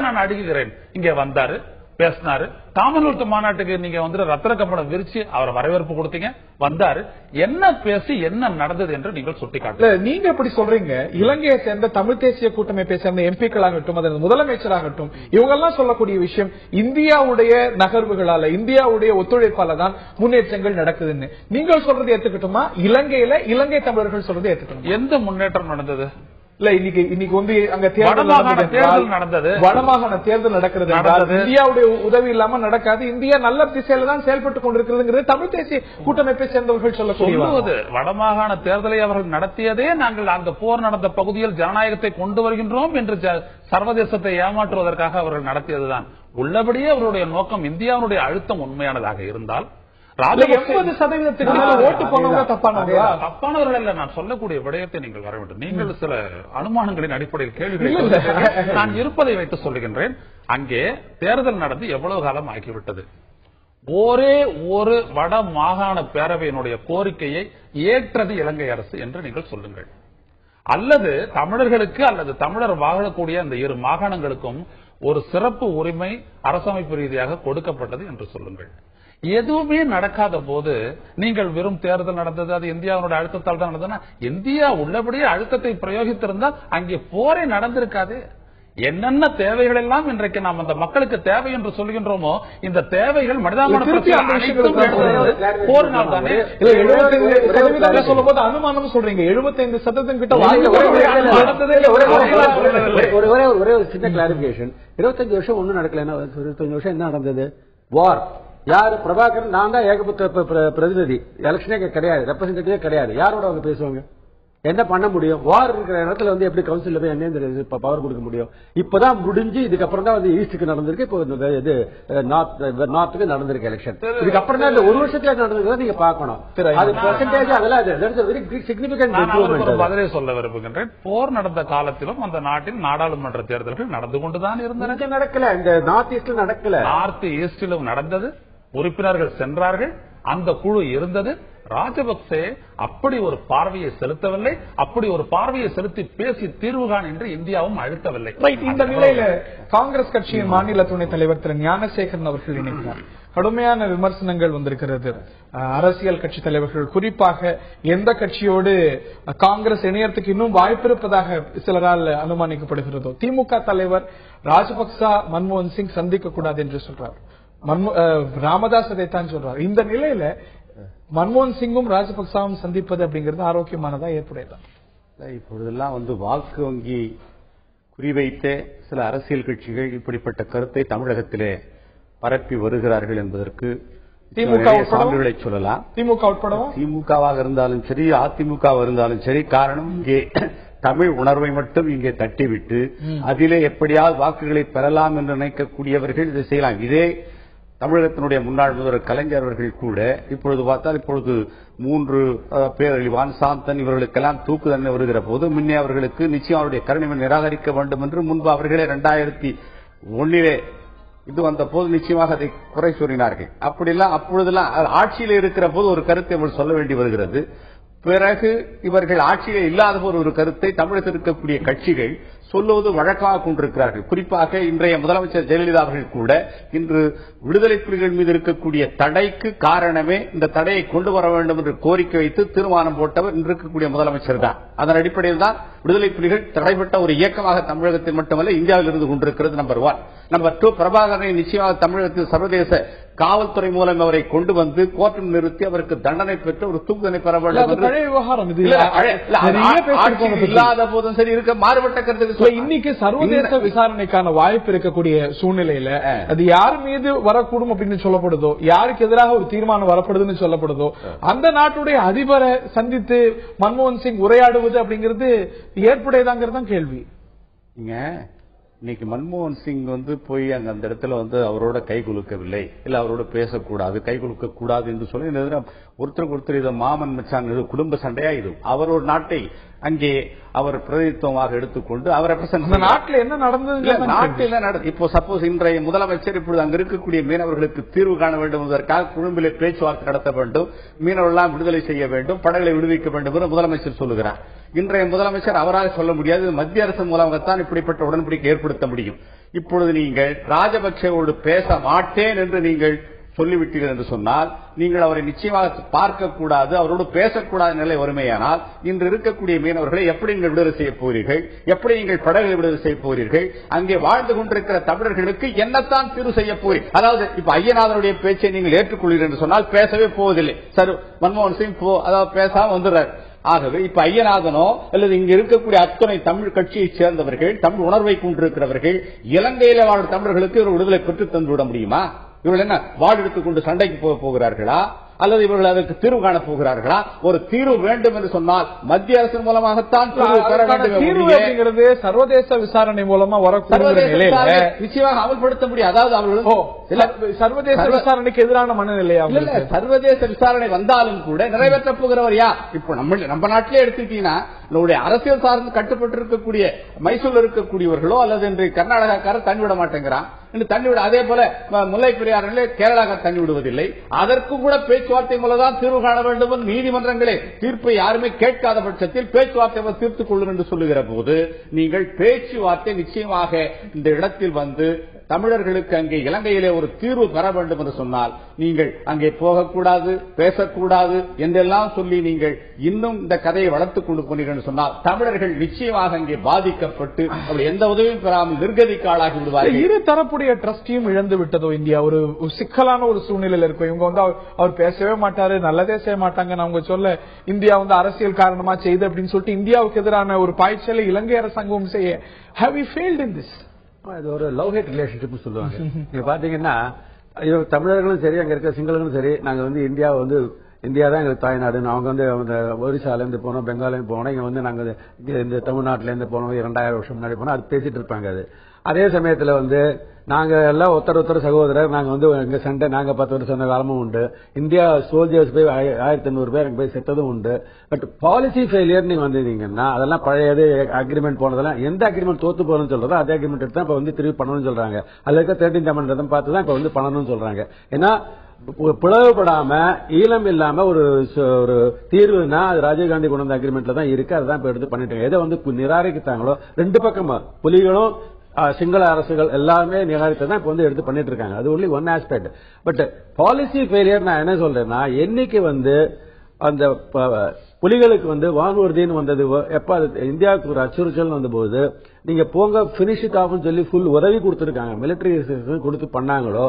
நான் அடுக்குகிறேன், இங்கே வந்தாரு, பேசினாரு. காமன்வெல்த் மாநாட்டுக்கு நீங்க ரத்தன கம்பளம் விரிச்சு அவரை வரவேற்பு கொடுத்தீங்க, வந்தாரு. என்ன பேசி என்ன நடந்தது என்று நீங்கள் சுட்டிக்காட்டு. நீங்க எப்படி சொல்றீங்க? இலங்கையை சேர்ந்த தமிழ் தேசிய கூட்டமைப்பை சேர்ந்த எம்பிக்களாகட்டும், அதன் முதலமைச்சராகட்டும், இவங்க எல்லாம் சொல்லக்கூடிய விஷயம் இந்தியாவுடைய நகர்வுகளால, இந்தியாவுடைய ஒத்துழைப்பால தான் முன்னேற்றங்கள் நடக்குதுன்னு. நீங்கள் சொல்றது ஏத்துக்கட்டுமா? இலங்கை தமிழர்கள் சொல்றது ஏத்துக்கணும். எந்த முன்னேற்றம் நடந்தது? இல்ல இன்னைக்கு அங்க தேர்தல் நடந்தது, வடமாகாண தேர்தல் நடக்கிறது. இந்தியாவுடைய உதவி இல்லாம நடக்காது. இந்தியா நல்ல திசையில தான் செயல்பட்டு கொண்டிருக்கிறது தமிழ் தேசிய கூட்டமைப்பை சேர்ந்தவர்கள் சொல்லக்கூடிய. வடமாகாண தேர்தலை அவர்கள் நடத்தியதே நாங்கள் அந்த போர் நடந்த பகுதியில் ஜனநாயகத்தை கொண்டு வருகின்றோம் என்று சர்வதேசத்தை ஏமாற்றுவதற்காக அவர்கள் நடத்தியதுதான். உள்ளபடியே அவருடைய நோக்கம் இந்தியாவுடைய அழுத்தம் உண்மையானதாக இருந்தால் 80% ஓட்டு போனவங்க தப்பானவர்கள் அல்ல. நான் சொல்லக்கூடிய விடயத்தை நீங்கள் வர வேண்டும். நீங்கள் சில அனுமானங்களின் அடிப்படையில் கேள்விகளை நான் இருப்பதை வைத்து சொல்லுகின்றேன். அங்கே தேர்தல் நடந்து எவ்வளவு காலம் ஆகிவிட்டது? ஒரே ஒரு வட மாகாண பேரவையினுடைய கோரிக்கையை ஏற்றது இலங்கை அரசு என்று நீங்கள் சொல்லுங்கள். அல்லது தமிழர்களுக்கு அல்லது தமிழர் வாழக்கூடிய அந்த இரு மாகாணங்களுக்கும் ஒரு சிறப்பு உரிமை அரசமைப்பு ரீதியாக கொடுக்கப்பட்டது என்று சொல்லுங்கள். எதுவுமே நடக்காத போது நீங்கள் வெறும் தேர்தல் நடந்தது, அது இந்தியாவுடைய அழுத்தத்தால் தான் நடந்ததுன்னா, இந்தியா உள்ளபடியே அழுத்தத்தை பிரயோகித்திருந்தால் அங்கே போரே நடந்திருக்காது. என்னென்ன தேவைகள் எல்லாம் இன்றைக்கு நாம் அந்த மக்களுக்கு தேவை என்று சொல்கின்றோமோ, இந்த தேவைகள் மனிதாபிமான போர்னால் தானே. சொல்லும் போது அனுமானம் சொல்றீங்க, 75% கிட்ட ஒரே ஒரு சின்ன கிளாரிபிகேஷன். 25 வருஷம் ஒன்னும் நடக்கல. 25 வருஷம் என்ன நடந்தது? வார். யாரு? பிரபாகரன். நான் தான் ஏகபுத்திர பிரதிநிதி. எலெக்ஷனே கிடையாது, ரெப்ரசன்டேட்டிவே கிடையாது. யாரோட அவங்க பேசுவாங்க? என்ன பண்ண முடியும்? வார் இருக்கிற இடத்துல வந்து எப்படி கவுன்சில் போய் என்ன பவர் கொடுக்க முடியும்? இப்பதான் முடிஞ்சு இதுக்கப்புறம் தான் வந்து ஈஸ்டுக்கு நடந்திருக்கு, இப்போ இது நார்த்துக்கு நடந்திருக்கு எலெக்ஷன். இதுக்கப்புறம் தான் இந்த ஒரு வருஷத்துல நடந்திருக்கு நீங்க பாக்கணும். அது பெர்சன்டேஜ் அதெல்லாம் வெரி சிக்னிபிகன்ட். பதிலே சொல்ல விரும்புகின்றேன். போர் நடந்த காலத்திலும் அந்த நாட்டில் நாடாளுமன்ற தேர்தல்கள் நடந்து கொண்டுதான் இருந்தன. நடக்கல. இந்த நார்த் ஈஸ்ட்ல நடக்கல. நார்த் ஈஸ்டிலும் நடந்தது. உறுப்பினர்கள் சென்றார்கள், அந்த குழு இருந்தது. ராஜபக்சே அப்படி ஒரு பார்வையை செலுத்தவில்லை. அப்படி ஒரு பார்வையை செலுத்தி பேசி தீர்வு காண என்று இந்தியாவும் அழுத்தவில்லை. இந்த நிலையில காங்கிரஸ் கட்சியின் மாநில துணைத் தலைவர் திரு ஞானசேகரன் அவர்கள் இணைக்கிறார். கடுமையான விமர்சனங்கள் வந்திருக்கிறது. அரசியல் கட்சி தலைவர்கள் குறிப்பாக எந்த கட்சியோடு காங்கிரஸ் இணையத்துக்கு இன்னும் வாய்ப்பு இருப்பதாக சிலரால் அனுமானிக்கப்படுகிறதோ, திமுக தலைவர் ராஜபக்சா மன்மோகன் சிங் சந்திக்க கூடாது என்று சொல்றார். ராமதாஸ் அதைத்தான் சொல்றார். இந்த நிலையில மன்மோகன் சிங்கும் ராஜபக்சாவும் சந்திப்பது அப்படிங்கிறது ஆரோக்கியமானதா, ஏற்புடையதா? இப்பொழுதெல்லாம் வந்து வாக்கு வங்கி குறிவைத்த சில அரசியல் கட்சிகள் இப்படிப்பட்ட கருத்தை தமிழகத்திலே பரப்பி வருகிறார்கள் என்பதற்கு சான்றுகளை சொல்லலாம். திமுக உட்படவும், திமுகவாக இருந்தாலும் சரி, அதிமுக இருந்தாலும் சரி, காரணம் இங்கே தமிழ் உணர்வை மட்டும் இங்கே தட்டிவிட்டு அதிலே எப்படியாவது வாக்குகளை பெறலாம் என்று நினைக்கக்கூடியவர்கள் இதை செய்யலாம். இதே தமிழகத்தினுடைய முன்னாள் முதல்வர் கலைஞர் அவர்கள் கூட இப்பொழுது பார்த்தால் இப்பொழுது 3 பேரழிவான் சாந்தன் இவர்களுக்கெல்லாம் தூக்கு தண்டனை வருகிற போது முன்னே அவர்களுக்கு நிச்சயம் அவருடைய கருணை நிராகரிக்க வேண்டும் என்று முன்பு அவர்களே 2001 இது வந்த போது நிச்சயமாக அதை குறை கூறினார்கள். அப்படிலாம் அப்பொழுதெல்லாம் ஆட்சியில் இருக்கிற போது ஒரு கருத்தை அவர் சொல்ல வேண்டி வருகிறது. பிறகு இவர்கள் ஆட்சியில் இல்லாத போது ஒரு கருத்தை தமிழகத்தில் இருக்கக்கூடிய கட்சிகள் சொல்லுவது வழக்கமாக கொண்டிருக்கிறார்கள். குறிப்பாக இன்றைய முதலமைச்சர் ஜெயலலிதா அவர்கள் கூட இன்று விடுதலை புலிகள் மீது இருக்கக்கூடிய தடைக்கு காரணமே இந்த தடையை கொண்டு வர வேண்டும் என்று கோரிக்கை வைத்து தீர்மானம் போட்டவர் இன்று இருக்கக்கூடிய முதலமைச்சர் தான். அதன் அடிப்படையில் தான் விடுதலை புலிகள் தடைப்பட்ட ஒரு இயக்கமாக தமிழகத்தில் மட்டுமல்ல இந்தியாவில் இருந்து கொண்டிருக்கிறது. நம்பர் 1. நம்பர் 2, பிரபாகரனை நிச்சயமாக தமிழகத்தில் சர்வதேச காவல்துறை மூலம் அவரை கொண்டு வந்து கோர்ட்டில் நிறுத்தி அவருக்கு தண்டனை பெற்று ஒரு தூக்குதண்டனை பெற வேண்டும். இல்லாத போதும் சரி இருக்க மாறுபட்ட கருத்துக்கு இன்னைக்கு சர்வதேச விசாரணைக்கான வாய்ப்பு இருக்கக்கூடிய சூழ்நிலையில அது யார் மீது வரக்கூடும் அப்படின்னு சொல்லப்படுதோ, யாருக்கு எதிராக ஒரு தீர்மானம் வரப்படுதுன்னு சொல்லப்படுதோ, அந்த நாட்டுடைய அதிபரை சந்தித்து மன்மோகன் சிங் உரையாடுவது அப்படிங்கிறது ஏற்புடையதாங்கிறது தான் கேள்வி. இன்னைக்கு மன்மோகன் சிங் வந்து போய் அந்த இடத்துல வந்து அவரோட கை குலுக்கவில்லை, இல்ல அவரோட பேசக்கூடாது, கை குலுக்க கூடாது என்று சொல்லி ஒருத்தருக்கு ஒருத்தர் இதை மாமன் மச்சான் குடும்ப சண்டையா இது. அவர் ஒரு நாட்டை அங்கே அவர் பிரதிநிதித்துவமாக எடுத்துக்கொண்டு அவர் நாட்டில் என்ன நடந்தது, நாட்டில் நடந்தது. இப்போ சப்போஸ் இன்றைய முதலமைச்சர் இப்பொழுது அங்க இருக்கக்கூடிய மீனவர்களுக்கு தீர்வு காண வேண்டும் என்பதற்காக கொழும்பிலே பேச்சுவார்த்தை நடத்த வேண்டும், மீனவர்களெல்லாம் விடுதலை செய்ய வேண்டும், படகுகளை விடுவிக்க வேண்டும் என்று முதலமைச்சர் சொல்லுகிறார். இன்றைய முதலமைச்சர் அவரால் சொல்ல முடியாது, மத்திய அரசு மூலமாகத்தான் இப்படிப்பட்ட உடன்படிக்கை ஏற்படுத்த முடியும். இப்பொழுது நீங்கள் ராஜபக்சேவோடு பேச மாட்டேன் என்று நீங்கள் சொல்லிவிட்டீர்கள் என்று சொன்னால் நீங்கள் அவரை நிச்சயமாக பார்க்கக்கூடாது, அவரோடு பேசக்கூடாத நிலை வறுமையானால் இன்று இருக்கக்கூடிய மீனவர்களை எப்படி நீங்கள் விடுதலை செய்ய போகிறீர்கள்? எப்படி நீங்கள் படகுகளை விடுதலை செய்ய போகிறீர்கள்? அங்கே வாழ்ந்து கொண்டிருக்கிற தமிழர்களுக்கு என்னத்தான் தீர்வு செய்ய போகிறீர்கள்? அதாவது இப்ப ஐயநாதனுடைய பேச்சை நீங்கள் ஏற்றுக்கொள்கிறீர்கள் என்று சொன்னால் பேசவே போவதில்லை. சார் மன்மோகன் சிங் அதாவது பேசாம வந்துடுறார். ஆகவே இப்ப ஐயநாதனோ அல்லது இங்க இருக்கக்கூடிய அத்தனை தமிழ் கட்சியை சேர்ந்தவர்கள், தமிழ் உணர்வை கொண்டிருக்கிறவர்கள் இலங்கையில வாழும் தமிழர்களுக்கு ஒரு விடுதலை பெற்று தந்துவிட முடியுமா? இவர்கள் என்ன வாழ் எடுத்துக் கொண்டு சண்டைக்கு போக போகிறார்களா அல்லது இவர்கள் அதற்கு தீர்வு காண போகிறார்களா? ஒரு தீர்வு வேண்டும் என்று சொன்னால் மத்திய அரசின் மூலமாகத்தான் தீர்வு சர்வதேச விசாரணை மூலமா வரக்கூடிய நிச்சயமாக அமல்படுத்த முடியும். அதாவது அவர்கள் சர்வதேச விசாரணைக்கு எதிரான மனநிலையா? சர்வதேச விசாரணை வந்தாலும் கூட நிறைவேற்ற போகிறவர் யார்? இப்போ நம்ம நாட்டிலே எடுத்துக்கிட்டீங்கன்னா நம்முடைய அரசியல் சார்ந்து கட்டுப்பட்டு இருக்கக்கூடிய மைசூர் இருக்கக்கூடியவர்களோ அல்லது இன்று கர்நாடகாக்காரர் தங்கிவிட மாட்டேங்கிறான், என்று தள்ளிவிட, அதே போல முல்லை பெரியாறிலே கேரளா தள்ளி விடுவதில்லை. அதற்கு கூட பேச்சுவார்த்தை மூலம் தான் தீர்வு காண வேண்டும். நீதிமன்றங்களே தீர்ப்பை யாருமே கேட்காத பட்சத்தில் பேச்சுவார்த்தை தீர்த்துக் கொள்ளும் என்று சொல்லுகிற போது நீங்கள் பேச்சுவார்த்தை நிச்சயமாக இந்த இடத்தில் வந்து தமிழர்களுக்கு அங்கே இலங்கையிலே ஒரு தீர்வு பெற வேண்டும் என்று சொன்னால் நீங்கள் அங்கே போகக்கூடாது, பேசக்கூடாது என்றெல்லாம் சொல்லி நீங்கள் இன்னும் இந்த கதையை வளர்த்துக் கொண்டு போனீர்கள் என்று சொன்னால் தமிழர்கள் நிச்சயமாக அங்கே பாதிக்கப்பட்டு அப்படி எந்த உதவியும் பெறாமல் நிர்கதிக்கு ஆளாகி விடுவார்கள். இரு தரப்புடைய ட்ரஸ்டையும் இழந்து விட்டதோ இந்தியா. ஒரு சிக்கலான ஒரு சூழ்நிலையில் இருக்கும். இவங்க வந்து அவர் பேசவே மாட்டாரு, நல்லதே செய்ய மாட்டாங்க, அவங்க சொல்ல இந்தியா வந்து அரசியல் காரணமா செய்து அப்படின்னு சொல்லிட்டு இந்தியாவுக்கு எதிரான ஒரு பாய்ச்சலை இலங்கை அரசாங்கம் செய்ய. Have you failed in this? அது ஒரு லவ் ஹேட் ரிலேஷன்ஷிப் சொல்லுவாங்க. நீங்க பாத்தீங்கன்னா தமிழர்களும் சரி, அங்க இருக்க சிங்களர்களும் சரி, நாங்க வந்து இந்தியாவை வந்து இந்தியா தான் எங்களுக்கு தாய்நாடுன்னு அவங்க வந்து ஒரிசால இருந்து போனோம், பெங்கால இருந்து போனோம், இங்க வந்து நாங்க இந்த தமிழ்நாட்டில இருந்து போனோம், 2000 வருஷம் முன்னாடி போனோம், அது பேசிட்டு இருப்பாங்க. அது அதே சமயத்துல வந்து நாங்க எல்லாம் ஒருத்தர் சகோதரர், நாங்க வந்து எங்க சண்டை நாங்க 10 வருஷம் சொன்ன காலமும் உண்டு. இந்தியா சோல்ஜர்ஸ் போய் 1500 பேர் அங்க போய் செத்ததும் உண்டு. பட் பாலிசி ஃபெயிலியர் நீங்க வந்தீங்கன்னா அதெல்லாம் பழையது அக்ரிமெண்ட் போனதெல்லாம் எந்த அக்ரிமெண்ட் தோத்து போறோம்னு சொல்றதோ அதே அக்ரிமெண்ட் எடுத்து இப்ப வந்து திருப்பி பண்ணணும்னு சொல்றாங்க. அதுல இருக்க 13th amendment பார்த்து தான் இப்ப வந்து பண்ணணும்னு சொல்றாங்க. ஏன்னா பிளவுபடாம ஈழம் இல்லாம ஒரு தீர்வுனா அது ராஜீவ்காந்தி கொண்டு வந்த அக்ரிமெண்ட்ல தான் இருக்கு. அதுதான் இப்ப எடுத்து பண்ணிட்டு எதை வந்து நிராகரித்தாங்களோ ரெண்டு பக்கமா புலிகளும் சிங்கள அரசுகள் எல்லாமே நிராகரித்தான் இப்ப வந்து எடுத்து பண்ணிட்டு இருக்காங்க. அது only one aspect. But policy failure நான் என்ன சொல்றேன்னா, என்னைக்கு வந்து அந்த புலிகளுக்கு வந்து வானூர்தின்னு வந்தது, எப்ப இந்தியாவுக்கு ஒரு அச்சுறுத்தல் வந்த போது நீங்க போங்க பினிஷ் இட் ஆஃப்னு சொல்லி ஃபுல் உதவி கொடுத்திருக்காங்க, மிலிட்டரி கொடுத்து பண்ணாங்களோ,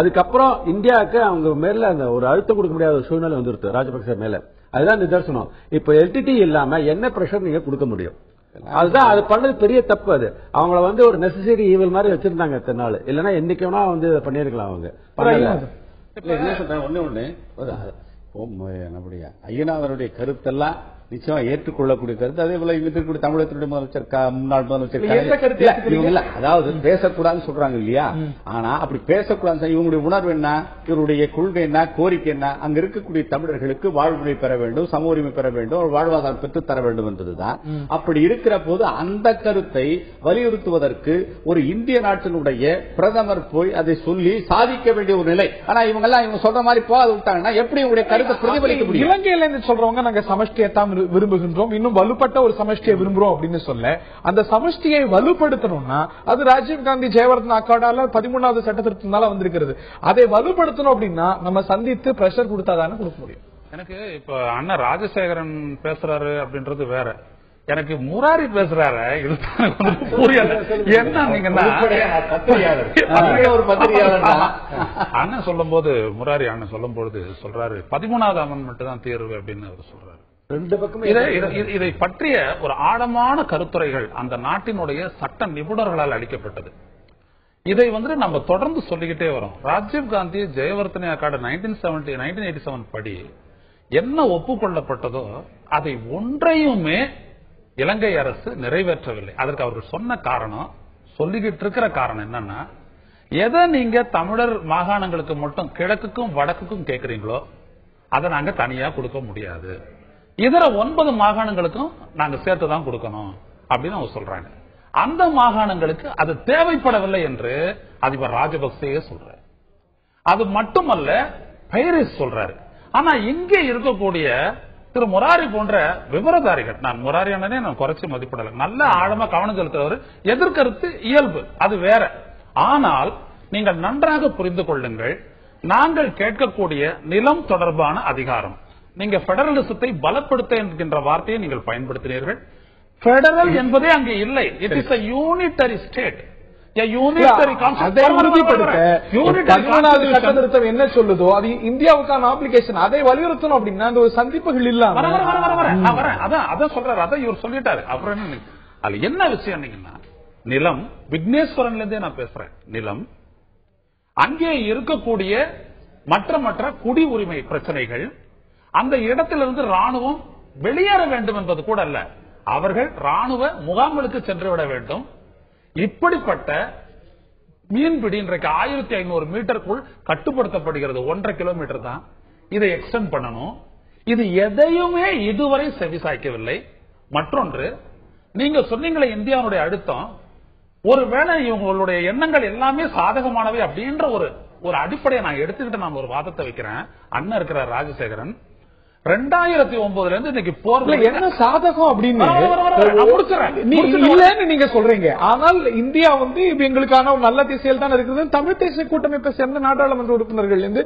அதுக்கப்புறம் இந்தியாவுக்கு அவங்க மேல அந்த ஒரு அழுத்தம் கொடுக்க முடியாத ஒரு சூழ்நிலை வந்துருது ராஜபக்சே மேல. அதுதான் நிதர்சனம். இப்ப எல்டிடி இல்லாம என்ன பிரஷர் நீங்க கொடுக்க முடியும்? அதுதான் அது பண்ணது பெரிய தப்பு. அது அவங்கள வந்து ஒரு நெசசரி ஈவல் மாதிரி வச்சிருந்தாங்க இத்தனை நாள். இல்லன்னா என்னைக்குனா வந்து பண்ணிருக்கலாம் அவங்க. என்ன சொல்றேன் ஒண்ணு நம்முடைய ஐயனாவருடைய கருத்தெல்லாம் நிச்சயமா ஏற்றுக்கொள்ளக்கூடிய கருத்து. அதே போல இங்க இருக்கக்கூடிய தமிழகத்தினுடைய முதலமைச்சர், முன்னாள் முதலமைச்சர் அதாவது பேசக்கூடாதுன்னு சொல்றாங்க இல்லையா? ஆனா அப்படி பேசக்கூடாது. இவங்களுடைய உணர்வு என்ன, இவருடைய கொள்கை என்ன, கோரிக்கை என்ன? அங்க இருக்கக்கூடிய தமிழர்களுக்கு வாழ்வுரிமை பெற வேண்டும், சம உரிமை பெற வேண்டும், வாழ்வாதாரம் பெற்று தர வேண்டும் என்பதுதான். அப்படி இருக்கிற போது அந்த கருத்தை வலியுறுத்துவதற்கு ஒரு இந்திய நாட்டினுடைய பிரதமர் போய் அதை சொல்லி சாதிக்க வேண்டிய ஒரு நிலை. ஆனா இவங்க எல்லாம் இவங்க சொல்ற மாதிரி போகாது விட்டாங்கன்னா எப்படி உங்களுடைய கருத்தை பிரதிபலிக்க முடியும்? இலங்கையில இருந்து சொல்றவங்க நாங்க சமஷ்டியை தான் விரும்புகின்றோம், இன்னும் வலுப்பட்ட ஒரு சமஷ்டியை விரும்புறோம் அப்படின்னு சொல்ல, அந்த சமஷ்டியை வலுப்படுத்தணும்னா அது ராஜீவ்காந்தி ஜெயவர்தன் அக்காடால 13வது சட்ட திருத்தத்தினால வந்திருக்கிறது. அதை வலுப்படுத்தணும் அப்படின்னா நம்ம சந்தித்து பிரஷர் கொடுத்தாதானே கொடுக்க முடியும். எனக்கு இப்ப அண்ணன் ராஜசேகரன் பேசுறாரு அப்படின்றது வேற, எனக்கு முராரி பேசுறாரு அண்ணன் சொல்லும் போது, முராரி அண்ணன் சொல்லும் போது சொல்றாரு 13வது அமெண்ட்மெண்ட் தான் தீர்வு அப்படின்னு அவர் சொல்றாரு. இதை பற்றிய ஒரு ஆழமான கருத்துரைகள் அந்த நாட்டினுடைய சட்ட நிபுணர்களால் அளிக்கப்பட்டது. இதை வந்து நம்ம தொடர்ந்து சொல்லிக்கிட்டே வரோம். ராஜீவ்காந்தி ஜெயவர்தனே அக்காடு 1987 படி என்ன ஒப்புக்கொள்ளப்பட்டதோ அதை ஒன்றையுமே இலங்கை அரசு நிறைவேற்றவில்லை. அதற்கு அவர்கள் சொன்ன காரணம், சொல்லிக்கிட்டு இருக்கிற காரணம் என்னன்னா, எதை நீங்க தமிழர் மாகாணங்களுக்கு மட்டும் கிழக்குக்கும் வடக்குக்கும் கேட்கறீங்களோ அதை நாங்க தனியா கொடுக்க முடியாது, இதர 9 மாகாணங்களுக்கும் நாங்க சேர்த்துதான் கொடுக்கணும் அப்படின்னு அவங்க சொல்றாங்க. அந்த மாகாணங்களுக்கு அது தேவைப்படவில்லை என்று அதிபர் ராஜபக்சேயே சொல்றாரு. அது மட்டுமல்ல, பைரிஸ் சொல்றாரு. ஆனா இங்கே இருக்கக்கூடிய திரு முராரி போன்ற விவரதாரிகள், நான் முராரி அண்ணனே நான் குறைச்சி மதிப்பிடல, நல்ல ஆழமா கவனம் செலுத்துறவர், எதிர்கருத்து இயல்பு, அது வேற. ஆனால் நீங்கள் நன்றாக புரிந்து கொள்ளுங்கள், நாங்கள் கேட்கக்கூடிய நிலம் தொடர்பான அதிகாரம், நீங்க பெடரலிசத்தை பலப்படுத்த என்கின்ற வார்த்தையை நீங்கள் பயன்படுத்தினீர்கள். பெடரல் என்பதே அங்கே இல்லை. It is a unitary state. என்ன சொல்லுதோ அது இந்தியாவுக்கான அப்ளிகேஷன், அதை வலியுறுத்தணும் அப்படின்னா அந்த ஒரு சந்திப்புகள் இல்லாம அதான் சொல்றாரு. அதான் இவர் சொல்லிட்டாரு. அப்புறம் அதுல என்ன விஷயம், நிலம் விக்னேஸ்வரன்ல இருந்தே நான் பேசுறேன். நிலம், அங்கே இருக்கக்கூடிய மற்ற குடி உரிமை பிரச்சனைகள், அந்த இடத்திலிருந்து ராணுவம் வெளியேற வேண்டும் என்பது கூட அல்ல, அவர்கள் ராணுவ முகாம்களுக்கு சென்று விட வேண்டும். இப்படிப்பட்ட மீன்பிடி இன்றைக்கு 1500 மீட்டருக்குள் கட்டுப்படுத்தப்படுகிறது. 1.5 கிலோமீட்டர் தான். இதை எக்ஸ்டெண்ட் பண்ணணும். இது எதையுமே இதுவரை செவிசாய்க்கவில்லை. மற்றொன்று, நீங்க சொன்னீங்களே இந்தியாவுடைய அழுத்தம், ஒருவேளை இவங்களுடைய எண்ணங்கள் எல்லாமே சாதகமானவை அப்படின்ற ஒரு அடிப்படையை நான் எடுத்துக்கிட்டு நான் ஒரு வாதத்தை வைக்கிறேன். அண்ணன் இருக்கிற ராஜசேகரன் 2009 இருந்து இன்னைக்கு போர்ல என்ன சாதகம் அப்படின்னு நீங்க சொல்றீங்க. ஆனால் இந்தியா வந்து எங்களுக்கான ஒரு நல்ல திசையில் தான் இருக்குது. தமிழ் தேசிய கூட்டமைப்பை சேர்ந்த நாடாளுமன்ற உறுப்பினர்கள் இருந்து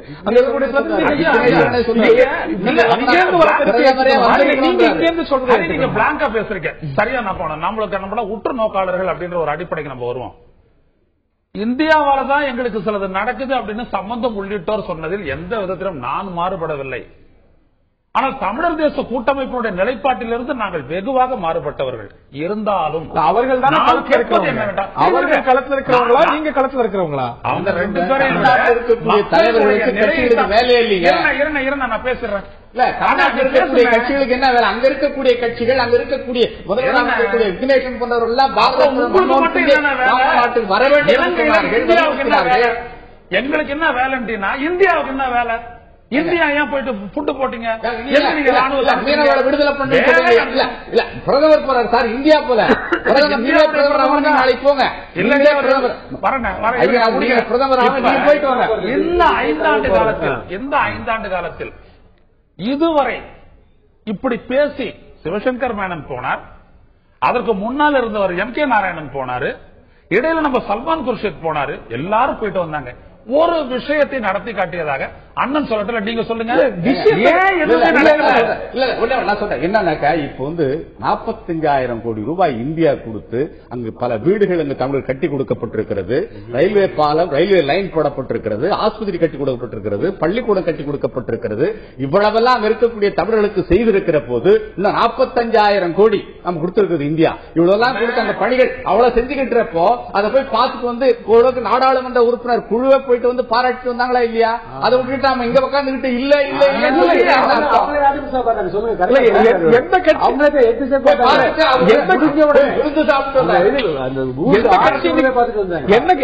நீங்க பிளாங்கா பேசுறீங்க. சரியா நான் போனோம். நம்மள உற்று நோக்காளர்கள் அப்படின்ற ஒரு அடிப்படைக்கு நம்ம வருவோம். இந்தியாவால தான் எங்களுக்கு சிலது நடக்குது அப்படின்னு சம்பந்தம் உள்ளிட்டோர் சொன்னதில் எந்த விதத்திலும் நான் மாறுபடவில்லை. ஆனால் தமிழர் தேச கூட்டமைப்பினுடைய நிலைப்பாட்டிலிருந்து நாங்கள் வெகுவாக மாறுபட்டவர்கள். இருந்தாலும் அவர்கள் தான் களத்தில் இருக்கிறவங்களா, நீங்க களத்தில் இருக்கிறவங்களா? அவங்க 2 பேரும் நான் பேசுறேன். கட்சிகளுக்கு என்ன வேலை? அங்க இருக்கக்கூடிய கட்சிகள், அங்க இருக்கக்கூடிய முதல்வராக இருக்கக்கூடிய விக்னேஷன் போன்றவர்கள் வர வேண்டும். எங்களுக்கு என்ன வேலைன்னா இந்தியாவுக்கு என்ன வேலை? இந்தியா ஏன் போயிட்டு புட்டு போட்டீங்க? விடுதலை பண்ண பிரதமர் போறாரு சார். இந்தியா போல நாளைக்கு போங்க. இந்த 5 ஆண்டு காலத்தில் இதுவரை இப்படி பேசி சிவசங்கர் மேனன் போனார். அதற்கு முன்னால் இருந்தவர் எம்.கே. நாராயணன் போனாரு. இடையில நம்ம சல்மான் குர்ஷித் போனாரு. எல்லாரும் போயிட்டு வந்தாங்க. ஒரு விஷயத்தை நடத்தி காட்டியதாக அண்ணன் சொல்லல. நீங்க சொல்லுங்க. என்னன்னாக்கா இப்ப வந்து 45,000 கோடி ரூபாய் இந்தியா கொடுத்து அங்கு பல வீடுகள் அங்கு தமிழர் கட்டி கொடுக்கப்பட்டிருக்கிறது. ரயில்வே பாலம், ரயில்வே லைன் போடப்பட்டிருக்கிறது. ஆஸ்பத்திரி கட்டி கொடுக்கப்பட்டிருக்கிறது. பள்ளிக்கூடம் கட்டி கொடுக்கப்பட்டிருக்கிறது. இவ்வளவெல்லாம் இருக்கக்கூடிய தமிழர்களுக்கு செய்திருக்கிற போது இன்னும் 45,000 கோடி நம்ம கொடுத்திருக்கிறது இந்தியா. இவ்வளவு கொடுத்த அந்த பணிகள் அவ்வளவு செஞ்சுக்கிட்டு அதை போய் பார்த்துட்டு வந்து ஓரளவுக்கு நாடாளுமன்ற உறுப்பினர் குழுவை போயிட்டு வந்து பாராட்டிட்டு வந்தாங்களா இல்லையா? அதை விட்டுட்டு நாம இங்க உட்காந்துக்கிட்டு இல்ல இல்ல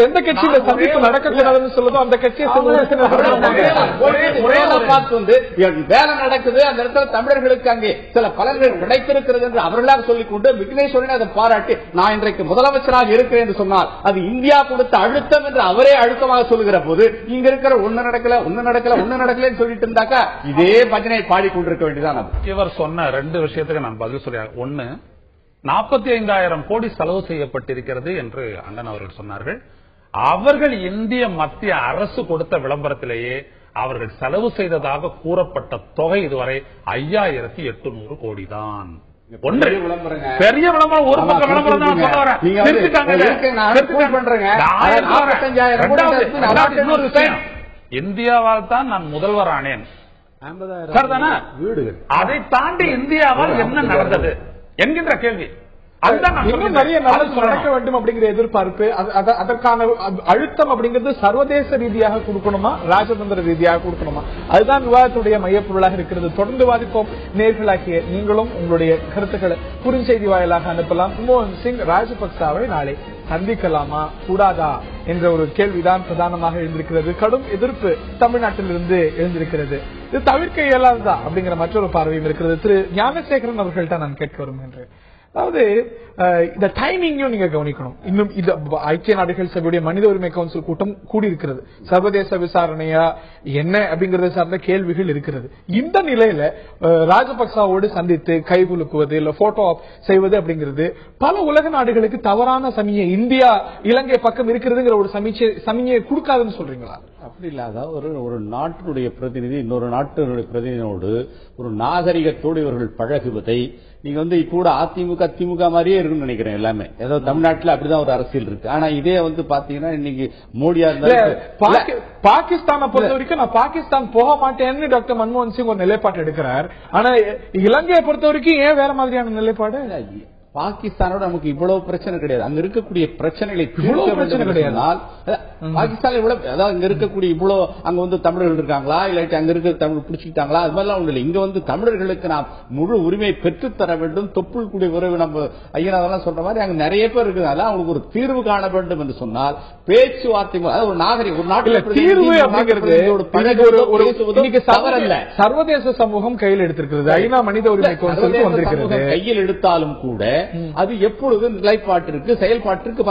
எந்த கட்சியில சந்திப்பு நடக்கக்கூடாதுன்னு சொல்லுதோ அந்த கட்சியை பார்த்து வந்து வேலை நடக்குது, அந்த இடத்துல தமிழர்களுக்கு அங்கே சில பலன்கள் கிடைத்திருக்கிறது என்று அவர்களாக சொல்லிக் கொண்டு விக்னேஸ்வரன் அதை பாராட்டி நான் இன்றைக்கு முதலமைச்சராக இருக்கிறேன் என்று சொன்னால் அது இந்தியா கொடுத்த அழுத்தம் என்று அவரே அழுத்தமாக சொல்லுகிற போது இங்க இருக்கிற ஒண்ணு நடக்கல சொல்லிட்டு இருந்தாக்கா இதே பஜனை பாடிக்கொண்டிருக்க வேண்டியதான். இவர் சொன்ன 2 விஷயத்துக்கு நான் பதில் சொல்றேன். ஒன்னு, 45,000 கோடி செலவு செய்யப்பட்டிருக்கிறது என்று அண்ணன் அவர்கள் சொன்னார்கள். அவர்கள் இந்திய மத்திய அரசு கொடுத்த விளம்பரத்திலேயே அவர்கள் செலவு செய்ததாக கூறப்பட்ட தொகை இதுவரை 5,800 கோடி தான். பெரிய விளம்பரம், ஒரு பக்கம் விளம்பரம் தான் சொல்ல வரேன். இந்தியாவால் தான் நான் முதல்வர் ஆனேன். அதை தாண்டி இந்தியாவால் என்ன நடந்தது என்கின்ற கேள்வி நிறைய நடக்க வேண்டும் அப்படிங்கிற எதிர்பார்ப்பு, அதற்கான அழுத்தம் அப்படிங்கிறது சர்வதேச ரீதியாக கொடுக்கணுமா, ராஜதந்திர ரீதியாக கொடுக்கணுமா? அதுதான் விவாதத்துடைய மையப்பொருளாக இருக்கிறது. தொடர்ந்து வாதிப்போம். நேர்களாகிய நீங்களும் உங்களுடைய கருத்துக்களை குறுஞ்செய்தி வாயிலாக அனுப்பலாம். மன்மோகன் சிங் ராஜபக்சாவை நாளை சந்திக்கலாமா கூடாதா என்ற ஒரு கேள்விதான் பிரதானமாக எழுந்திருக்கிறது. கடும் எதிர்ப்பு தமிழ்நாட்டிலிருந்து எழுந்திருக்கிறது. இது தவிர்க்க இயலாததா அப்படிங்கிற மற்றொரு பார்வையும் இருக்கிறது. திரு ஞானசேகரன் அவர்கள்ட்ட நான் கேட்க வருகின்றேன். அதாவது இந்த டைமிங்கையும் நீங்க கவனிக்கணும். இன்னும் இது ஐக்கிய நாடுகள் சபையுடைய மனித உரிமை கவுன்சில் கூட்டம் கூடியிருக்கிறது. சர்வதேச விசாரணையா என்ன அப்படிங்கறத சார்ந்த கேள்விகள் இருக்கிறது. இந்த நிலையில ராஜபக்சாவோடு சந்தித்து கைகுலுக்குவது இல்ல போட்டோ ஆப் செய்வது அப்படிங்கிறது பல உலக நாடுகளுக்கு தவறான சமியை இந்தியா இலங்கை பக்கம் இருக்கிறதுங்கிற ஒரு சமியை கொடுக்காதுன்னு சொல்றீங்களா? அப்படி இல்ல. அதாவது ஒரு நாட்டினுடைய பிரதிநிதி இன்னொரு நாட்டினுடைய பிரதிநிதியோடு ஒரு நாகரிகத்தோடு இவர்கள் பழகுவதை நீங்க வந்து இப்ப கூட அதிமுக திமுக மாதிரியே இருக்குன்னு நினைக்கிறேன். எல்லாமே ஏதோ தமிழ்நாட்டில் அப்படிதான் ஒரு அரசியல் இருக்கு. ஆனா இதே வந்து பாத்தீங்கன்னா இன்னைக்கு மோடியா இருந்தாலும் பாகிஸ்தானை பொறுத்த வரைக்கும் நான் பாகிஸ்தான் போக மாட்டேன்னு டாக்டர் மன்மோகன் சிங் ஒரு நிலைப்பாடு எடுக்கிறார். ஆனா இலங்கையை பொறுத்த வரைக்கும் ஏன் வேற மாதிரியான நிலைப்பாடு? பாகிஸ்தானோட நமக்கு இவ்வளவு பிரச்சனை கிடையாது. அங்க இருக்கக்கூடிய பிரச்சனைகளை பாகிஸ்தான் இவ்வளவு, அதாவது இங்க இருக்கக்கூடிய இவ்வளவு அங்க வந்து தமிழர்கள் இருக்காங்களா இல்லாட்டி அங்க இருக்கிற தமிழ் பிடிச்சிக்கிட்டாங்களா அது மாதிரிலாம் ஒண்ணு இல்லை. இங்க வந்து தமிழர்களுக்கு நாம் முழு உரிமை பெற்றுத்தர வேண்டும். தொப்புள் கூடிய உறவு நம்ம ஐயனாவெல்லாம் சொல்ற மாதிரி அங்க நிறைய பேர் இருக்கிறதால அவங்களுக்கு ஒரு தீர்வு காண வேண்டும் என்று சொன்னால் பேச்சுவார்த்தை ஒரு நாகரிக ஒரு நாட்டில் தீர்வு அப்படிங்கிறது சர்வதேச சமூகம் கையில் எடுத்திருக்கிறது. ஐநா மனித உரிமை கவுன்சில் வந்திருக்கிறது. கையில் எடுத்தாலும் கூட அது எப்பொழுது நிலைப்பாட்டிற்கு செயல்பாட்டிற்கு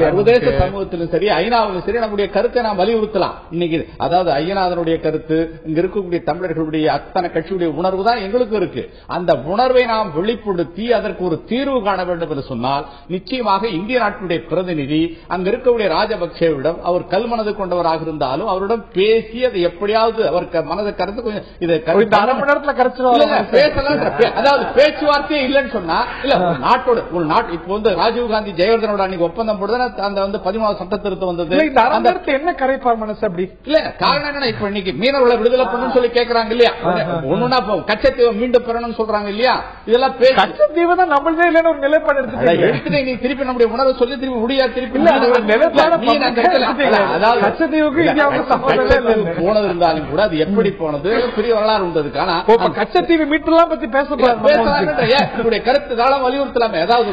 சர்வதேச சமூகத்திலும் சரி ஐநாவிலும் சரி நம்முடைய கருத்தை நாம் வலியுறுத்தலாம். இன்னைக்கு அதாவது ஐயநாதனுடைய கருத்து, இங்க இருக்கக்கூடிய தமிழர்களுடைய அத்தனை கட்சியுடைய உணர்வு தான் எங்களுக்கு இருக்கு. அந்த உணர்வை நாம் வெளிப்படுத்தி அதற்கு ஒரு தீர்வு காண வேண்டும் என்று சொன்னால் நிச்சயமாக இந்திய நாட்டினுடைய பிரதிநிதி அங்க இருக்கக்கூடிய ராஜபக்சேவிடம் அவர் கல்மனது கொண்டவராக இருந்தாலும் அவரிடம் பேசி அதை எப்படியாவது அவர் மனதை கருத்து கொஞ்சம் இதை அதாவது பேச்சுவார்த்தையே இல்லைன்னு சொன்னா இல்ல நாட்டோட ஒரு நாட்டு இப்ப வந்து ராஜீவ்காந்தி ஜெயவர்தனோட அன்னைக்கு ஒப்பந்தம் போடுறது அந்த வந்து 14 சட்ட திருத்தம் வந்தது. என்ன கரைப்பார் மனசு அப்படி இல்ல காரணம் என்ன, இப்ப இன்னைக்கு மீனவர்களை விடுதலை பண்ணணும்னு சொல்லி கேட்கறாங்க இல்லையா, ஒண்ணுன்னா கச்சத்தீவை மீண்டும் பெறணும்னு சொல்றாங்க இல்லையா, இதெல்லாம் கச்சத்தீவை தான் நம்மளே இல்லைன்னு ஒரு நிலைப்பாடு எடுத்து நீ திருப்பி நம்முடைய உணர்வை சொல்லி திருப்பி முடியா திருப்பி போனது இருந்தாலும் கூட அது எப்படி போனது பெரிய வரலாறு உண்டதுக்கான கச்சத்தீவு மீட்டெல்லாம் பத்தி பேச கருத்து தாளம் வலியுறுத்தலாமே. அதாவது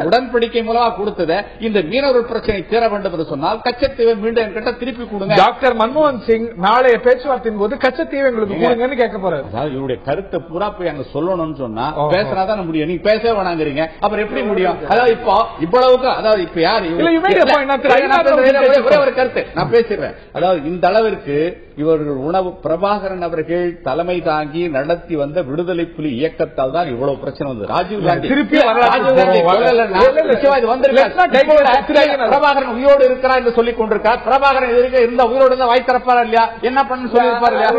உடன்படிக்கை மூலமா கொடுத்ததை இந்த மீனவர்கள் பிரச்சனை தீர வேண்டும் என்று சொன்னால் கச்சத்தீவை மீண்டும் என்கிட்ட திருப்பி கொடுங்க. டாக்டர் மன்மோகன் சிங் நாளைய பேச்சுவார்த்தையின் போது கச்சத்தீவை எங்களுக்கு கொடுங்கன்னு கேட்க போறாரு. அதாவது இவருடைய கருத்தை பூரா போய் அங்க சொல்லணும்னு சொன்னா பேசினாதான் முடியும். நீங்க பேசவே வேணாங்கிறீங்க, அப்புறம் எப்படி முடியும்? அதாவது இப்போ இவ்வளவுக்கு அதாவது இப்ப யாரு ஒரு கருத்து நான் பேசுறேன். அதாவது இந்த அளவிற்கு இவர்கள் உணவு பிரபாகரன் அவர்கள் தலைமை தாங்கி நடத்தி வந்த விடுதலை புலி இயக்கத்தால் தான் இவ்வளவு பிரச்சனை வந்தது. ராஜீவ்காந்தி பிரபாகரன் உயிரோடு இருக்கிறார் என்று சொல்லிக் கொண்டிருக்கார். பிரபாகரன் இருந்த உயிரோடு இருந்தா வாய் திறப்பாரா இல்லையா, என்ன பண்ணு சொல்லியிருப்பாரு இல்லையா?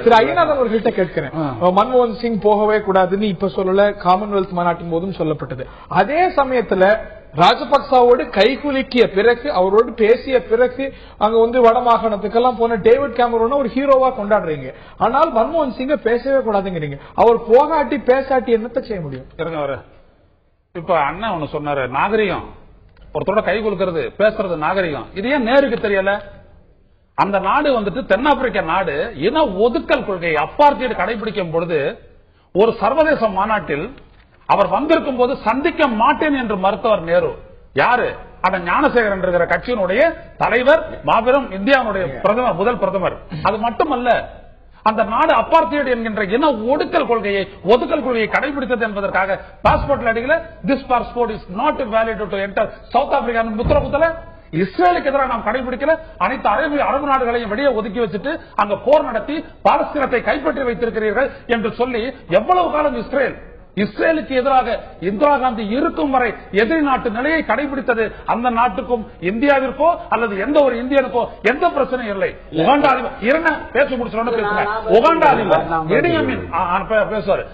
திரு ஐயநாதன் அவர்கள்ட்ட கேட்கிறேன், மன்மோகன் சிங் போகவே கூடாதுன்னு இப்ப சொல்லல, காமன்வெல்த் மாநாட்டின் போதும் சொல்லப்பட்டது. அதே சமயத்துல ராஜபக்சாவோடு கைகுலுக்கிய பிறகு அவரோடு பேசிய பிறகு அங்க வந்து வடமாகாணத்துக்கெல்லாம் போன டேவிட் கேமரோன ஒரு ஹீரோவா கொண்டாடுறீங்க. ஆனால் மன்மோகன் சிங்க பேசவே கூடாதுங்கிறீங்க. அவர் போகாட்டி பேசாட்டி என்னத்தை செய்ய முடியும்? இப்ப அண்ணன் ஒண்ணு சொன்னாரு, நாகரிகம் ஒருத்தரோட கை குலுக்கிறது பேசுறது நாகரிகம். இது ஏன் நேருக்கு தெரியல? அந்த நாடு வந்துட்டு தென்னாப்பிரிக்க நாடு இன ஒதுக்கல் கொள்கையை அப்பார்த்தைடு கடைபிடிக்கும் பொழுது ஒரு சர்வதேச மாநாட்டில் அவர் வந்திருக்கும் போது சந்திக்க மாட்டேன் என்று மறுத்தவர் நேரு. யாரு? அந்த ஞானசேகரன் என்கிற கட்சியினுடைய தலைவர், மாபெரும் இந்தியாவுடைய பிரதமர், முதல் பிரதமர். அது மட்டுமல்ல, அந்த நாடு அப்பார்த்தைடு என்கின்ற இன ஒடுக்கல் கொள்கையை ஒதுக்கல் கொள்கையை கடைபிடித்தது என்பதற்காக பாஸ்போர்ட்ல அடிக்கல this passport is not valid to enter South Africa முத்திர குத்தல. இஸ்ரேலுக்கு எதிராக நாம் கடைபிடிக்கல. அனைத்து அரபு நாடுகளையும் வெளியே ஒதுக்கி வச்சுட்டு அங்க போர் நடத்தி பாலஸ்தீனத்தை கைப்பற்றி வைத்திருக்கிறீர்கள் என்று சொல்லி எவ்வளவு காலம் இஸ்ரேலுக்கு எதிராக இந்திரா காந்தி இருக்கும் வரை எதிரி நாட்டு நிலையை கடைபிடித்தது. அந்த நாட்டுக்கும் இந்தியாவிற்கோ அல்லது எந்த ஒரு இந்தியனுக்கோ எந்த பிரச்சனையும் இல்லை. உகாண்டா அதிபர் பேச முடிச்சோன்னு பேசுங்க. உகாண்டா அதிபர் இடியமின் பேசுவாரு.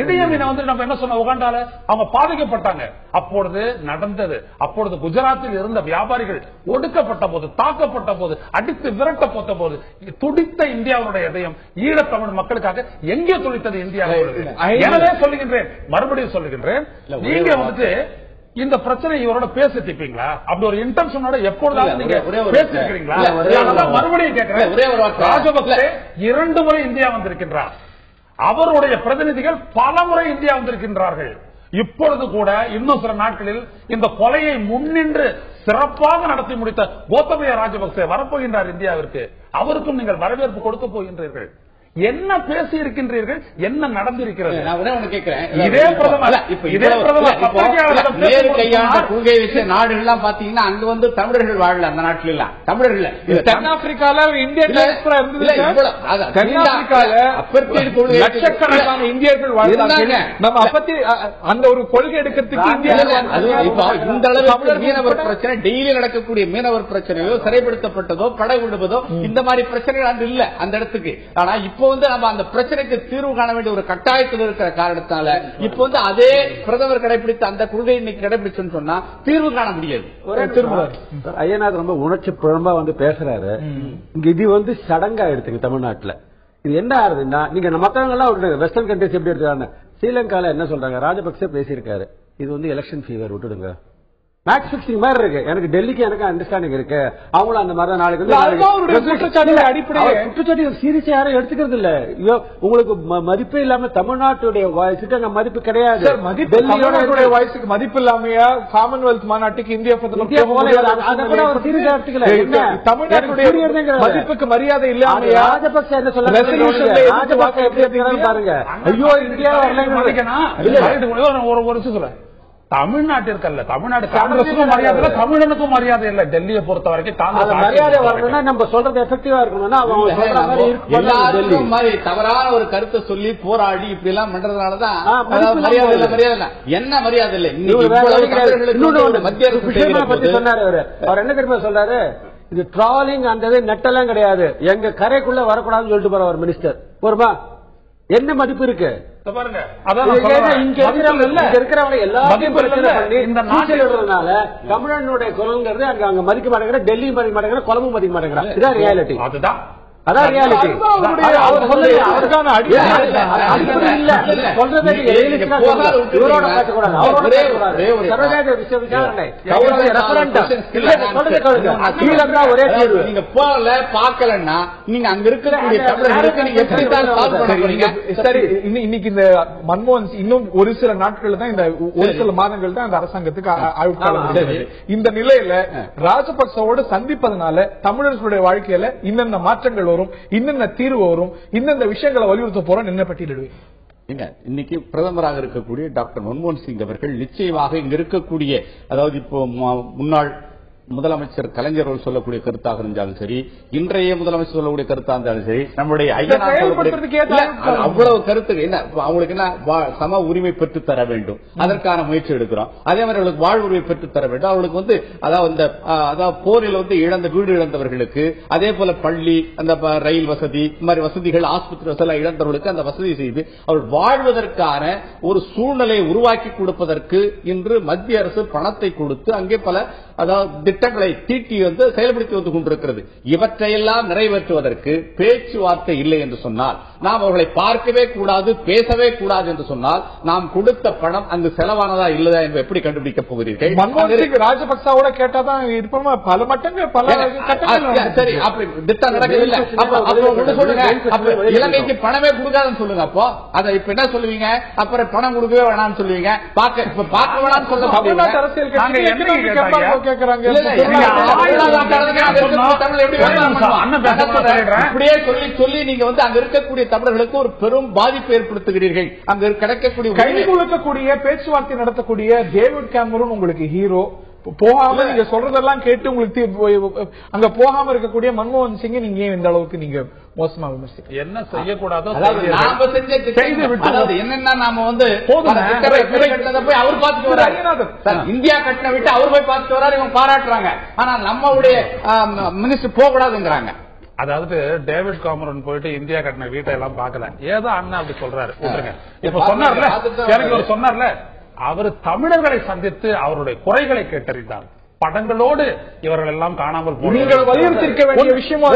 இடியமின் வந்து நம்ம என்ன சொன்ன, உகாண்டால அவங்க பாதிக்கப்பட்டாங்க. அப்பொழுது நடந்தது, அப்பொழுது குஜராத்தில் இருந்த வியாபாரிகள் ஒடுக்கப்பட்ட போது, தாக்கப்பட்ட போது, அடித்து விரட்டப்பட்ட போது துடித்த இந்தியாவுடைய இதயம் ஈழத்தமிழ் மக்களுக்காக எங்கே துடித்தது இந்தியாவோடு? எனவே சொல்லுகின்றேன், மறுபடியும் சொல்லுகின்றேன், நீங்க வந்துட்டு இந்த பிரச்சனை இவரோட பேசிட்டீங்களா? அப்படி ஒரு இன்டென்ஷனோட எப்பொழுதாவது நீங்க பேசிருக்கீங்களா? மறுபடியும் கேட்கிறேன், ராஜபக்சே 2 முறை இந்தியா வந்திருக்கின்றார். அவருடைய பிரதிநிதிகள் பல முறை இந்தியா வந்திருக்கின்றார்கள். இப்பொழுது கூட இன்னும் சில நாட்களில் இந்த கொலையை முன்னின்று சிறப்பாக நடத்தி முடித்த கோத்தபய ராஜபக்சே வரப்போகின்றார் இந்தியாவிற்கு. அவருக்கும் நீங்கள் வரவேற்பு கொடுக்க போகின்றீர்கள். என்ன பேசி இருக்கின்றீர்கள்? என்ன நடந்திருக்கிறது? இதே பிரதமர் கொள்கை வச்ச நாடு எல்லாம் பாத்தீங்கன்னா அங்க வந்து தமிழர்கள் வாழல. அந்த நாட்டில எல்லாம் தமிழர்கள் தென்னாப்பிரிக்கால இந்தியன் லட்சக்கணக்கான இந்தியர்கள் வாழ்ந்தாங்க. நம்ம அப்பத்தி அந்த ஒரு கொள்கை எடுக்கிறதுக்கு இந்த அளவுக்கு மீனவர் பிரச்சனை, டெய்லி நடக்கக்கூடிய மீனவர் பிரச்சனையோ, சிறைப்படுத்தப்பட்டதோ, படை விடுவதோ, இந்த மாதிரி பிரச்சனைகள் அது இல்ல அந்த இடத்துக்கு. ஆனா இப்போ வந்து நம்ம அந்த பிரச்சனைக்கு தீர்வு காண வேண்டிய ஒரு கட்டாயத்தில் இருக்கிற காரணத்தால இப்போ வந்து அதே பிரதமர் கடைபிடித்த அந்த கொள்கை இன்னைக்கு கடைபிடிச்சுன்னு சொன்னா தீர்வு காண முடியாது. ஐயநாத் ரொம்ப உணர்ச்சி புறம்பா வந்து பேசுறாரு. இது வந்து சடங்கா எடுத்துங்க தமிழ்நாட்டுல. இது என்ன ஆகுதுன்னா, நீங்க மத்தவங்க எல்லாம் வெஸ்டர்ன் கண்ட்ரிஸ் எப்படி எடுத்துக்காங்க, ஸ்ரீலங்கால என்ன சொல்றாங்க, ராஜபக்சே பேசியிருக்காரு, இது வந்து எலெக்ஷன் ஃபீவர் விட்டுடுங்க, மேட்ச் பிக்சிங் மாதிரி இருக்கு. எனக்கு டெல்லிக்கு எனக்கு அண்டர்ஸ்டாண்டிங் இருக்கு, அவங்களும் அந்த மாதிரி நாளைக்கு குற்றச்சாட்டு சீரியஸா யாரும் எடுத்துக்கிறது இல்ல. உங்களுக்கு மதிப்பே இல்லாம தமிழ்நாட்டுடைய வாய்ஸுக்கு அங்க மதிப்பு கிடையாது. டெல்லியோட வாய்ஸுக்கு மதிப்பு இல்லாமையா காமன்வெல்த் மாநாட்டுக்கு இந்தியா தமிழ்நாட்டுடைய மதிப்புக்கு மரியாதை இல்லாம ராஜபக்சே என்ன சொல்ல பாருங்க. ஐயோ இந்தியா ஒரு தமிழ்நாட்டிற்கு அல்ல, தமிழ்நாடு காங்கிரஸுக்கும் மரியாதை இல்ல, தமிழனுக்கும் மரியாதை இல்ல. டெல்லியை பொறுத்த வரைக்கும் காங்கிரஸ் மரியாதை வரணும்னா நம்ம சொல்றது எஃபெக்டிவா இருக்கணும்னா எல்லாருக்கும் மாதிரி தவறான ஒரு கருத்தை சொல்லி போராடி இப்படி எல்லாம் பண்றதுனாலதான் மரியாதை இல்ல. மரியாதை இல்ல, என்ன மரியாதை இல்ல. மத்திய அரசு பத்தி சொன்னாரு அவர் என்ன தெரியுமா சொல்றாரு, இது ட்ராலிங் அந்த நெட்டெல்லாம் கிடையாது, எங்க கரைக்குள்ள வரக்கூடாதுன்னு சொல்லிட்டு போற ஒரு மினிஸ்டர். ஒருமா என்ன மதிப்பு இருக்கு பாருங்க. தமிழனுடைய குரல்ங்கிறது அங்க மதிக்க மாட்டேங்கிற, டெல்லி மதிக்க மாட்டேங்கிற, கொலம்பு மதிக்க மாட்டேங்கிற. இதான் ரியாலிட்டி. அதுதான் அதான் ரியாலிட்டி. நீங்க போகல பாக்கலன்னா நீங்க அங்க இருக்கக்கூடிய சரி. இன்னைக்கு இந்த மன்மோகன் இன்னும் ஒரு சில நாட்கள் தான், இந்த ஒரு சில மாதங்கள் தான் இந்த அரசாங்கத்துக்கு ஆயுட்காலம். இந்த நிலையில ராஜபக்சவோடு சந்திப்பதனால தமிழர்களுடைய வாழ்க்கையில இன்னென்ன மாற்றங்கள் வரும், இன்னென்ன தீர்வு வரும், இன்னென்ன விஷயங்களை வலியுறுத்த போறோம், என்ன பட்டியலிடுவேன்? இன்னைக்கு பிரதமராக இருக்கக்கூடிய டாக்டர் மன்மோகன் சிங் அவர்கள் நிச்சயமாக இங்க இருக்கக்கூடிய, அதாவது இப்போ முன்னாள் முதலமைச்சர் கலைஞர் சொல்லக்கூடிய கருத்தாக இருந்தாலும் சரி, இன்றைய முதலமைச்சர் சொல்லக்கூடிய கருத்தாக இருந்தாலும் சரி, நம்முடைய அவ்வளவு கருத்து என்ன, அவங்களுக்கு என்ன சம உரிமை பெற்று தர வேண்டும், அதற்கான முயற்சி எடுக்கிறோம். அதே மாதிரி அவர்களுக்கு வாழ்வுரிமை பெற்று தர வேண்டும். அவர்களுக்கு அதாவது போரில் இழந்த வீடு இழந்தவர்களுக்கு, அதே போல பள்ளி, அந்த ரயில் வசதி, இந்த மாதிரி வசதிகள், ஆஸ்பத்திரி வசதி இழந்தவர்களுக்கு அந்த வசதி செய்து அவர்கள் வாழ்வதற்கான ஒரு சூழ்நிலையை உருவாக்கி கொடுப்பதற்கு இன்று மத்திய அரசு பணத்தை கொடுத்து அங்கே பல அதாவது திட்டங்களை தீட்டி செயல்படுத்தி வந்து கொண்டிருக்கிறது. இவற்றையெல்லாம் நிறைவேற்றுவதற்கு பேச்சுவார்த்தை இல்லை என்று சொன்னால், நாம் அவர்களை பார்க்கவே கூடாது, பேசவே கூடாது என்று சொன்னால், நாம் கொடுத்த பணம் அங்கு செலவானதா இல்லதா என்று எப்படி கண்டுபிடிக்க போகிறீர்கள்? மன்மோகன் சிங் ராஜபக்சாவோட கேட்டாதான் இருப்போமா? பல மட்டங்கள் பல சரி, அப்படி திட்டம் நடக்கவில்லை. இலங்கைக்கு பணமே கொடுக்காதுன்னு சொல்லுங்க. அப்போ அதை இப்ப என்ன சொல்லுவீங்க? அப்புறம் பணம் கொடுக்கவே வேணாம்னு சொல்லுவீங்க. பார்க்க வேணாம்னு சொல்ல தமிழ்நாட்டு அரசியல் கேட்கிறாங்க. அப்படியே சொல்லி சொல்லி நீங்க அங்க இருக்கக்கூடிய தமிழர்களுக்கு ஒரு பெரும் பாதிப்பு ஏற்படுத்துகிறீர்கள். அங்க கிடைக்கக்கூடிய கைகுலுக்கக்கூடிய பேச்சுவார்த்தை நடத்தக்கூடிய டேவிட் கேமரூன் உங்களுக்கு ஹீரோ. போகாம நீங்க சொல்றதெல்லாம் கேட்டு உங்களுக்கு அங்க போகாம இருக்கக்கூடிய மன்மோகன் சிங் நீங்க இந்த அளவுக்கு நீங்க மோசமா விமர்சிக்க என்ன செய்யக்கூடாதோ என்னன்னா நாம அவர் பார்த்துட்டு வர்றாரு, இந்தியா கட்டின விட்டு அவர் போய் பார்த்துட்டு வர்றாரு, இவங்க பாராட்டுறாங்க. ஆனா நம்மளுடைய மினிஸ்டர் போக கூடாதுங்கிறாங்க. அதாவது டேவிட் காமரன் போயிட்டு இந்தியா கட்டின வீட்டை எல்லாம் பாக்கல, ஏதோ அண்ணா அப்படி சொல்றாரு. இப்ப சொன்னார்ல, எனக்கு ஒரு சொன்னார்ல, அவர் தமிழர்களை சந்தித்து அவருடைய குறைகளை கேட்டறிந்தார். படங்களோடு இவர்கள் எல்லாம் காணாமல் நீங்கள் வலியுறுத்திருக்க வேண்டிய விஷயமா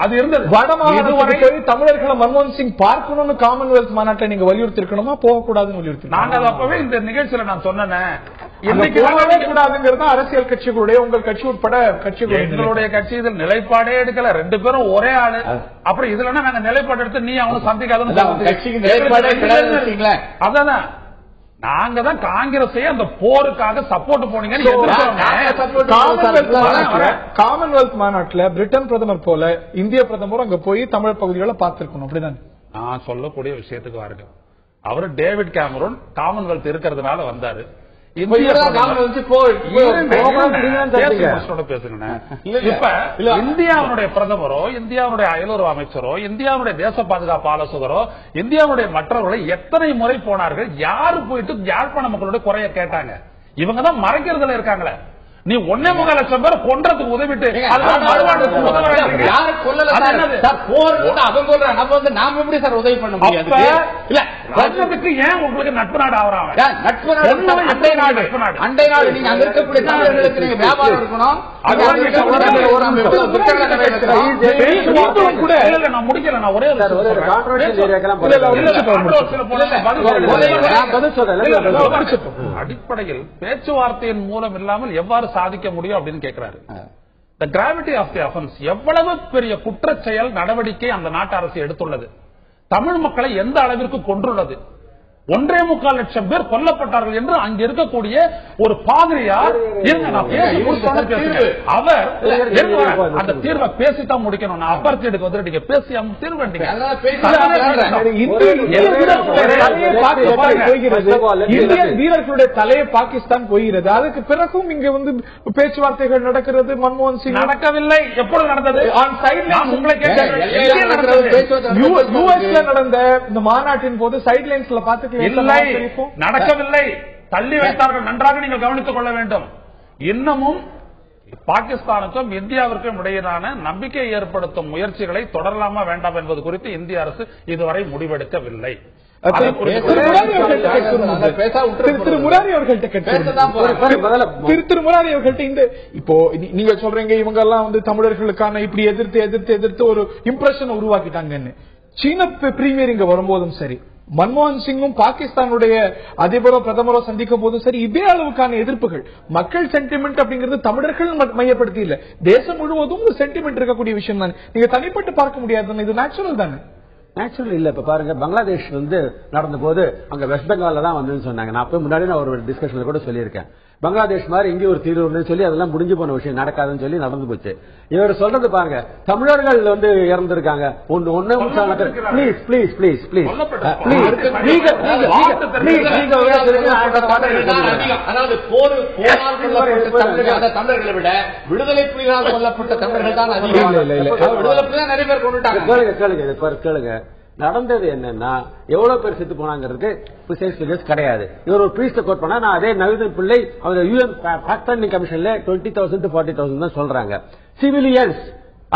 அது இருந்தது. வடமாநில தமிழர்களை மன்மோகன் சிங் பார்க்கணும்னு காமன்வெல்த் மாநாட்டை நீங்க வலியுறுத்திருக்கணுமா, போகக்கூடாதுன்னு வலியுறுத்தி? நாங்க அப்பவே இந்த நிகழ்ச்சியில நான் சொன்னேன், இன்னைக்கு போகவே கூடாதுங்கிறது அரசியல் கட்சிகளுடைய, உங்கள் கட்சி உட்பட கட்சிகள், எங்களுடைய கட்சி இதில் நிலைப்பாடே எடுக்கல. ரெண்டு பேரும் ஒரே ஆளு. அப்புறம் இதுல நாங்க நிலைப்பாடு எடுத்து நீ அவனை சந்திக்காதுன்னு அதான் நாங்க தான் காங்கிரஸை அந்த போருக்காக சப்போர்ட் போனீங்க. காமன்வெல்த் மாநாட்டில் பிரிட்டன் பிரதமர் போல இந்திய பிரதமர் அங்க போய் தமிழ் பகுதிகளை பார்த்திருக்கணும். அப்படிதான் நான் சொல்லக்கூடிய விஷயத்துக்கு வாருங்க. அவரு டேவிட் கேமரூன் காமன்வெல்த் இருக்கிறதுனால வந்தாரு. இந்தியாவுடைய பிரதமரோ, இந்தியாவுடைய அயலுறவு அமைச்சரோ, இந்தியாவுடைய தேச பாதுகாப்பு ஆலோசகரோ, இந்தியாவுடைய மற்றவர்களை எத்தனை முறை போனார்கள்? யாரு போயிட்டு யாழ்ப்பாண மக்களுடைய குறைய கேட்டாங்க? இவங்கதான் மறைக்கிறதுல இருக்காங்களே. நீ 1.25 லட்சம் பேர் கொன்றதுக்கு உதவிட்டு நாம எப்படி சார் உதவி பண்ண முடியாது? இல்ல சொன்னதுக்கு ஏன் உங்களுக்கு நட்பு நாடு ஆகிறாங்க? நட்பு நாடு அண்டை நாடு, அண்டை நாடு. நீங்க அங்க இருக்கக்கூடிய தமிழர்களுக்கு நீங்க வியாபாரம் இருக்கணும். நான் முடிக்கல, நான் ஒரே அடிப்படையில் பேச்சுவார்த்தையின் மூலம் இல்லாமல் எவ்வாறு சாதிக்க முடியும் அப்படின்னு கேட்கிறாரு. The gravity of the offense, எவ்வளவு பெரிய குற்றச் செயல் நடவடிக்கை அந்த நாட்டு அரசு எடுத்துள்ளது, தமிழ் மக்களை எந்த அளவிற்கு கொன்றுள்ளது, 1.25 லட்சம் பேர் கொல்லப்பட்டார்கள் என்று அங்க இருக்கக்கூடிய ஒரு பாதிரியார் அவர் அந்த தீர்வை பேசித்தான் முடிக்கணும். நான் அப்பார்த்தியடுக்கு வந்து நீங்க பேசி தீர்வு இந்தியன் வீரர்களுடைய தலையை பாகிஸ்தான் போகிறது. அதுக்கு பிறகும் இங்க வந்து பேச்சுவார்த்தைகள் நடக்கிறது. மன்மோகன் சிங் நடக்கவில்லை. எப்பொழுது நடந்தது? யுஎஸ்ல நடந்த இந்த மாநாட்டின் போது சைட்லைன்ஸ்ல பார்த்து இல்லை, நடக்கவில்லை, தள்ளி வைத்தார்கள். நன்றாக நீங்கள் கவனித்துக் கொள்ள வேண்டும். இன்னமும் பாகிஸ்தானுக்கும் இந்தியாவிற்கும் இடையிலான நம்பிக்கை ஏற்படுத்தும் முயற்சிகளை தொடரலாமா வேண்டாம் என்பது குறித்து இந்திய அரசு இதுவரை முடிவெடுக்கவில்லை. திரு முராரி அவர்கள்ட்ட இந்த இப்போ நீங்க சொல்றீங்க இவங்க எல்லாம் வந்து தமிழர்களுக்கான இப்படி எதிர்த்து ஒரு இம்ப்ரெஷன் உருவாக்கிட்டாங்கன்னு. சீன பிரீமியர் இங்க வரும்போதும் சரி, மன்மோகன் சிங்கும் பாகிஸ்தானுடைய அதிபரோ பிரதமரோ சந்திக்கும் போதும் சரி, இதே அளவுக்கான எதிர்ப்புகள். மக்கள் சென்டிமெண்ட் அப்படிங்கிறது தமிழர்கள் மையப்படுத்தி இல்ல, தேசம் முழுவதும் சென்டிமெண்ட் இருக்கக்கூடிய விஷயம் தான். நீங்க தனிப்பட்டு பார்க்க முடியாது, இது நேச்சுரல் தானே? நேச்சுரல் இல்ல. இப்ப பாருங்க, பங்களாதேஷ் வந்து நடந்த போது அங்க வெஸ்ட் பெங்கால்ல தான் வந்து சொன்னாங்க. நான் அப்ப முன்னாடி நான் ஒரு டிஸ்கஷன்ல கூட சொல்லியிருக்கேன், பங்களாதேஷ் மாதிரி இங்கே ஒரு தீர்வு சொல்லி அதெல்லாம் முடிஞ்சு போன விஷயம், நடக்காதுன்னு சொல்லி நடந்து போச்சு. இவர் சொல்றது பாருங்க, தமிழர்கள் வந்து இறந்திருக்காங்க. தமிழர்களை விட விடுதலை புலிகளால் கொல்லப்பட்ட தமிழர்கள் தான் அதிகம். விடுதலை புலிகள் நிறைய பேர் கொண்டுட்டாங்க. கேளுங்க, நடந்தது என்னன்னா எவ்வளவு பேர் செத்து போனாங்கிறதுக்கு கிடையாது. இவர் ஒரு பிரீஸ்ட கோட் பண்ணா, நான் அதே நவீன பிள்ளை அவர் யூஎன் ஃபேக்ட் ஃபைண்டிங் கமிஷன்ல 20,000 to 40,000 தான் சொல்றாங்க. சிவிலியன்ஸ்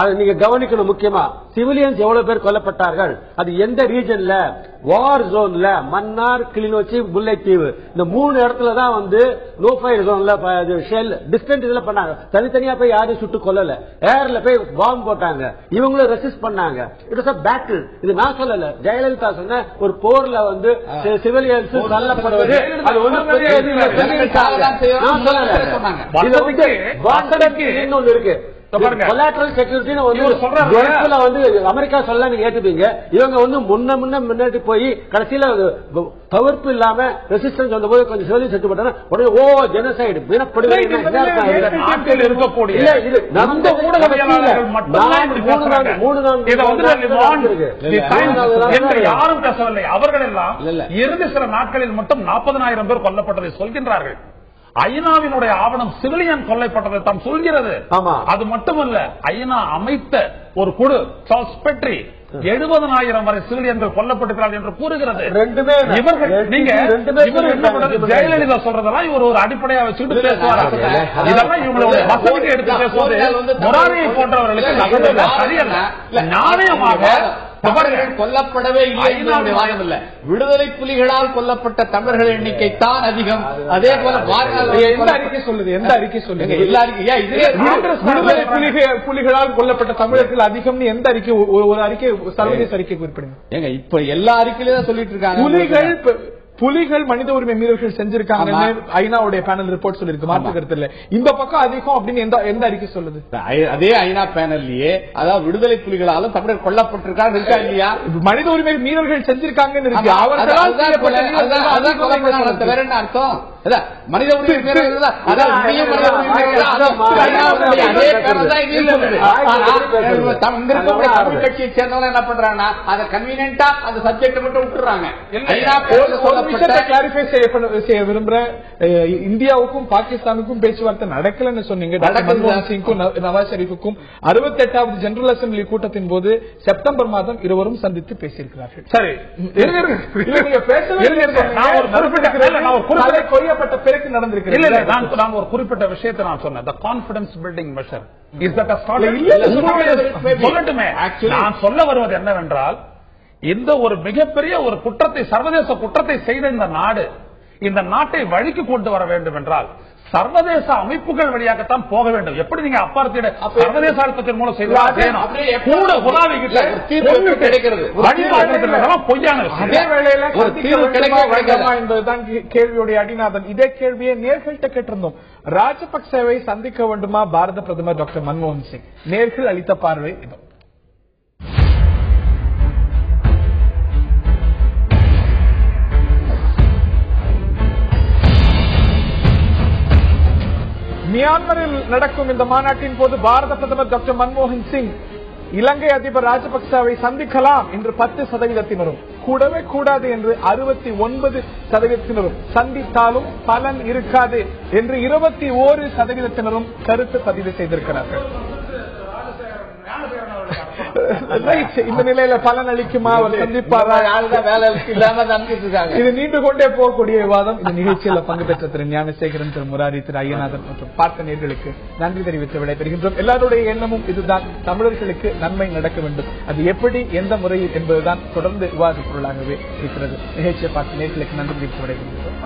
அதை நீங்க கவனிக்கணும். முக்கியமா சிவிலியன்ஸ் எவ்வளவு பேர் கொல்லப்பட்டார்கள், அது எந்த ரீஜன்ல, வார் ஜோன்ல, மன்னார், கிளிநொச்சி, முல்லைத்தீவு, இந்த 3 இடத்துல தான் வந்து நோ ஃபயர் ஜோன்ல ஷெல் டிஸ்டன்ஸ் இதுல பண்ணாங்க. தனித்தனியா போய் யாரையும் சுட்டு கொல்லல, ஏர்ல போய் பாம்பு போட்டாங்க, இவங்களும் ரெசிஸ்ட் பண்ணாங்க. It was a battle. இது நான் சொல்லல, ஜெயலலிதா சொன்ன ஒரு போர்ல வந்து சிவிலியன்ஸ் கொல்லப்படுவது அது இன்னொன்னு இருக்கு. அமெரிக்கா சொல்ல நீங்க ஏற்றுப்பீங்க, இவங்க வந்து முன்னாடி போய் கடைசியில தவிர்ப்பு இல்லாம ரெசிஸ்டன்ஸ் வந்த போது கொஞ்சம் சொல்லி செத்து போட்டாங்க. உடனே ஓ ஜெனோசைடு யாரும் பேசவில்லை. அவர்கள் எல்லாம் இறுதி சில நாட்களில் மட்டும் 40,000 பேர் கொல்லப்பட்டதை சொல்கின்றார்கள். ஐநாவினுடைய ஆவணம் சிவிலியன் கொல்லப்பட்டதை தான் சொல்கிறது. அது மட்டுமல்ல, ஐநா அமைத்த ஒரு குழு 70,000 வரை சிவிலியன்கள் கொல்லப்பட்டிருக்கிறார்கள் என்று கூறுகிறது. ஜெயலலிதா சொல்றதெல்லாம் இவர் ஒரு அடிப்படையா வச்சுட்டு பேசுவார். இதெல்லாம் இவங்களுடைய வசதிக்கு எடுத்து பேசுவது முராரியை போன்றவர்களுக்கு சரியல்ல. நியாயமாக கொல்லப்படவே இல்லை, விடுதலை புலிகளால் கொல்லப்பட்ட தமிழர்கள் எண்ணிக்கை தான் அதிகம். அதே போல எந்த அறிக்கை சொல்லுது? புலிகளால் கொல்லப்பட்ட தமிழர்கள் அதிகம் எந்த அறிக்கை? ஒரு அறிக்கை, சர்வதேச அறிக்கை குறிப்பிடுங்க. ஏங்க இப்ப எல்லா அறிக்கையிலும் தான் சொல்லிட்டு இருக்காங்க. புலிகள் மனித உரிமை மீறல்கள் செஞ்சிருக்காங்க ஐநாவுடைய பேனல் ரிப்போர்ட் சொல்லிருக்கு, மாற்று கருத்து இல்ல. இந்த பக்கம் அதிகம் அப்படின்னு எந்த அறிக்கை சொல்லுது? அதே ஐநா பேனல்லயே, அதாவது விடுதலை புலிகளாலும் தமிழர் கொல்லப்பட்டிருக்காங்க இருக்கா இல்லையா? மனித உரிமை மீறல்கள் செஞ்சிருக்காங்கன்னு இருக்கு. வேற என்ன அர்த்தம்? மனித உரிமை தமிழ் கட்சியை சேர்ந்தவங்க என்ன பண்றாங்கன்னா அதை கன்வீனியன்டா அந்த சப்ஜெக்ட் மட்டும் விட்டுறாங்க. விரும்புறேன், இந்தியாவுக்கும் பாகிஸ்தானுக்கும் பேச்சுவார்த்தை நடக்கலன்னு சொன்னீங்க. மன்மோகன் சிங்கும் நவாஸ் ஷெரீஃபுக்கும் 68வது ஜெனரல் அசம்பிளி கூட்டத்தின் போது செப்டம்பர் மாதம் இருவரும் சந்தித்து பேசியிருக்கிறார்கள். சரி, கொய்யப்பட்ட பிறகு நடந்திருக்கிறது. நான் ஒரு குறிப்பிட்ட விஷயத்தை நான் சொன்னேன், கான்பிடன்ஸ் பில்டிங் மெஷர். நான் சொல்ல வருவது என்னவென்றால், இந்த ஒரு மிகப்பெரிய ஒரு குற்றத்தை, சர்வதேச குற்றத்தை செய்த இந்த நாடு இந்த நாட்டை வழிக்கு கொண்டு வர வேண்டும் என்றால் சர்வதேச அமைப்புகள் வழியாகத்தான் போக வேண்டும். எப்படி நீங்க அப்பார்த்திட சர்வதேச அழுத்தத்தின் மூலம் செய்தால் கூட உலாவிக்கிட்ட பொய்யான அதே வேளையில ஒரு தீர்வு கிடைக்குமா என்பதுதான் கேள்வியுடைய அடிநாதன். இதே கேள்வியை நேர்கள்ட்ட கேட்டிருந்தோம். ராஜபக்சேவை சந்திக்க வேண்டுமா பாரத பிரதமர் டாக்டர் மன்மோகன் சிங்? நேர்கள் அளித்த பார்வை இது. மியான்மரில் நடக்கும் இந்த மாநாட்டின் போது பாரத பிரதமர் டாக்டர் மன்மோகன் சிங் இலங்கை அதிபர் ராஜபக்சவை சந்திக்கலாம் என்று 10%, கூடவே கூடாது என்று 69%, சந்தித்தாலும் பலன் இருக்காது என்று 21% கருத்து பதிவு செய்திருக்கிறார்கள். இந்த நிலையில பலன் அளிக்குமா, அவர் சந்திப்பாரா, இது நீண்டு கொண்டே போகக்கூடிய விவாதம். இந்த நிகழ்ச்சியில் பங்கு பெற்ற திரு ஞானசேகரன், திரு முராரி, திரு ஐயநாதன் மற்றும் பார்த்த நேர்களுக்கு நன்றி தெரிவித்து விடைபெறுகின்றோம். எல்லாருடைய எண்ணமும் இதுதான், தமிழர்களுக்கு நன்மை நடக்க வேண்டும். அது எப்படி, எந்த முறையில் என்பதுதான் தொடர்ந்து விவாத பொருளாகவே இருக்கிறது. நிகழ்ச்சியை பார்த்த நேர்களுக்கு நன்றி தெரிவித்து விடைபெறுகின்றோம்.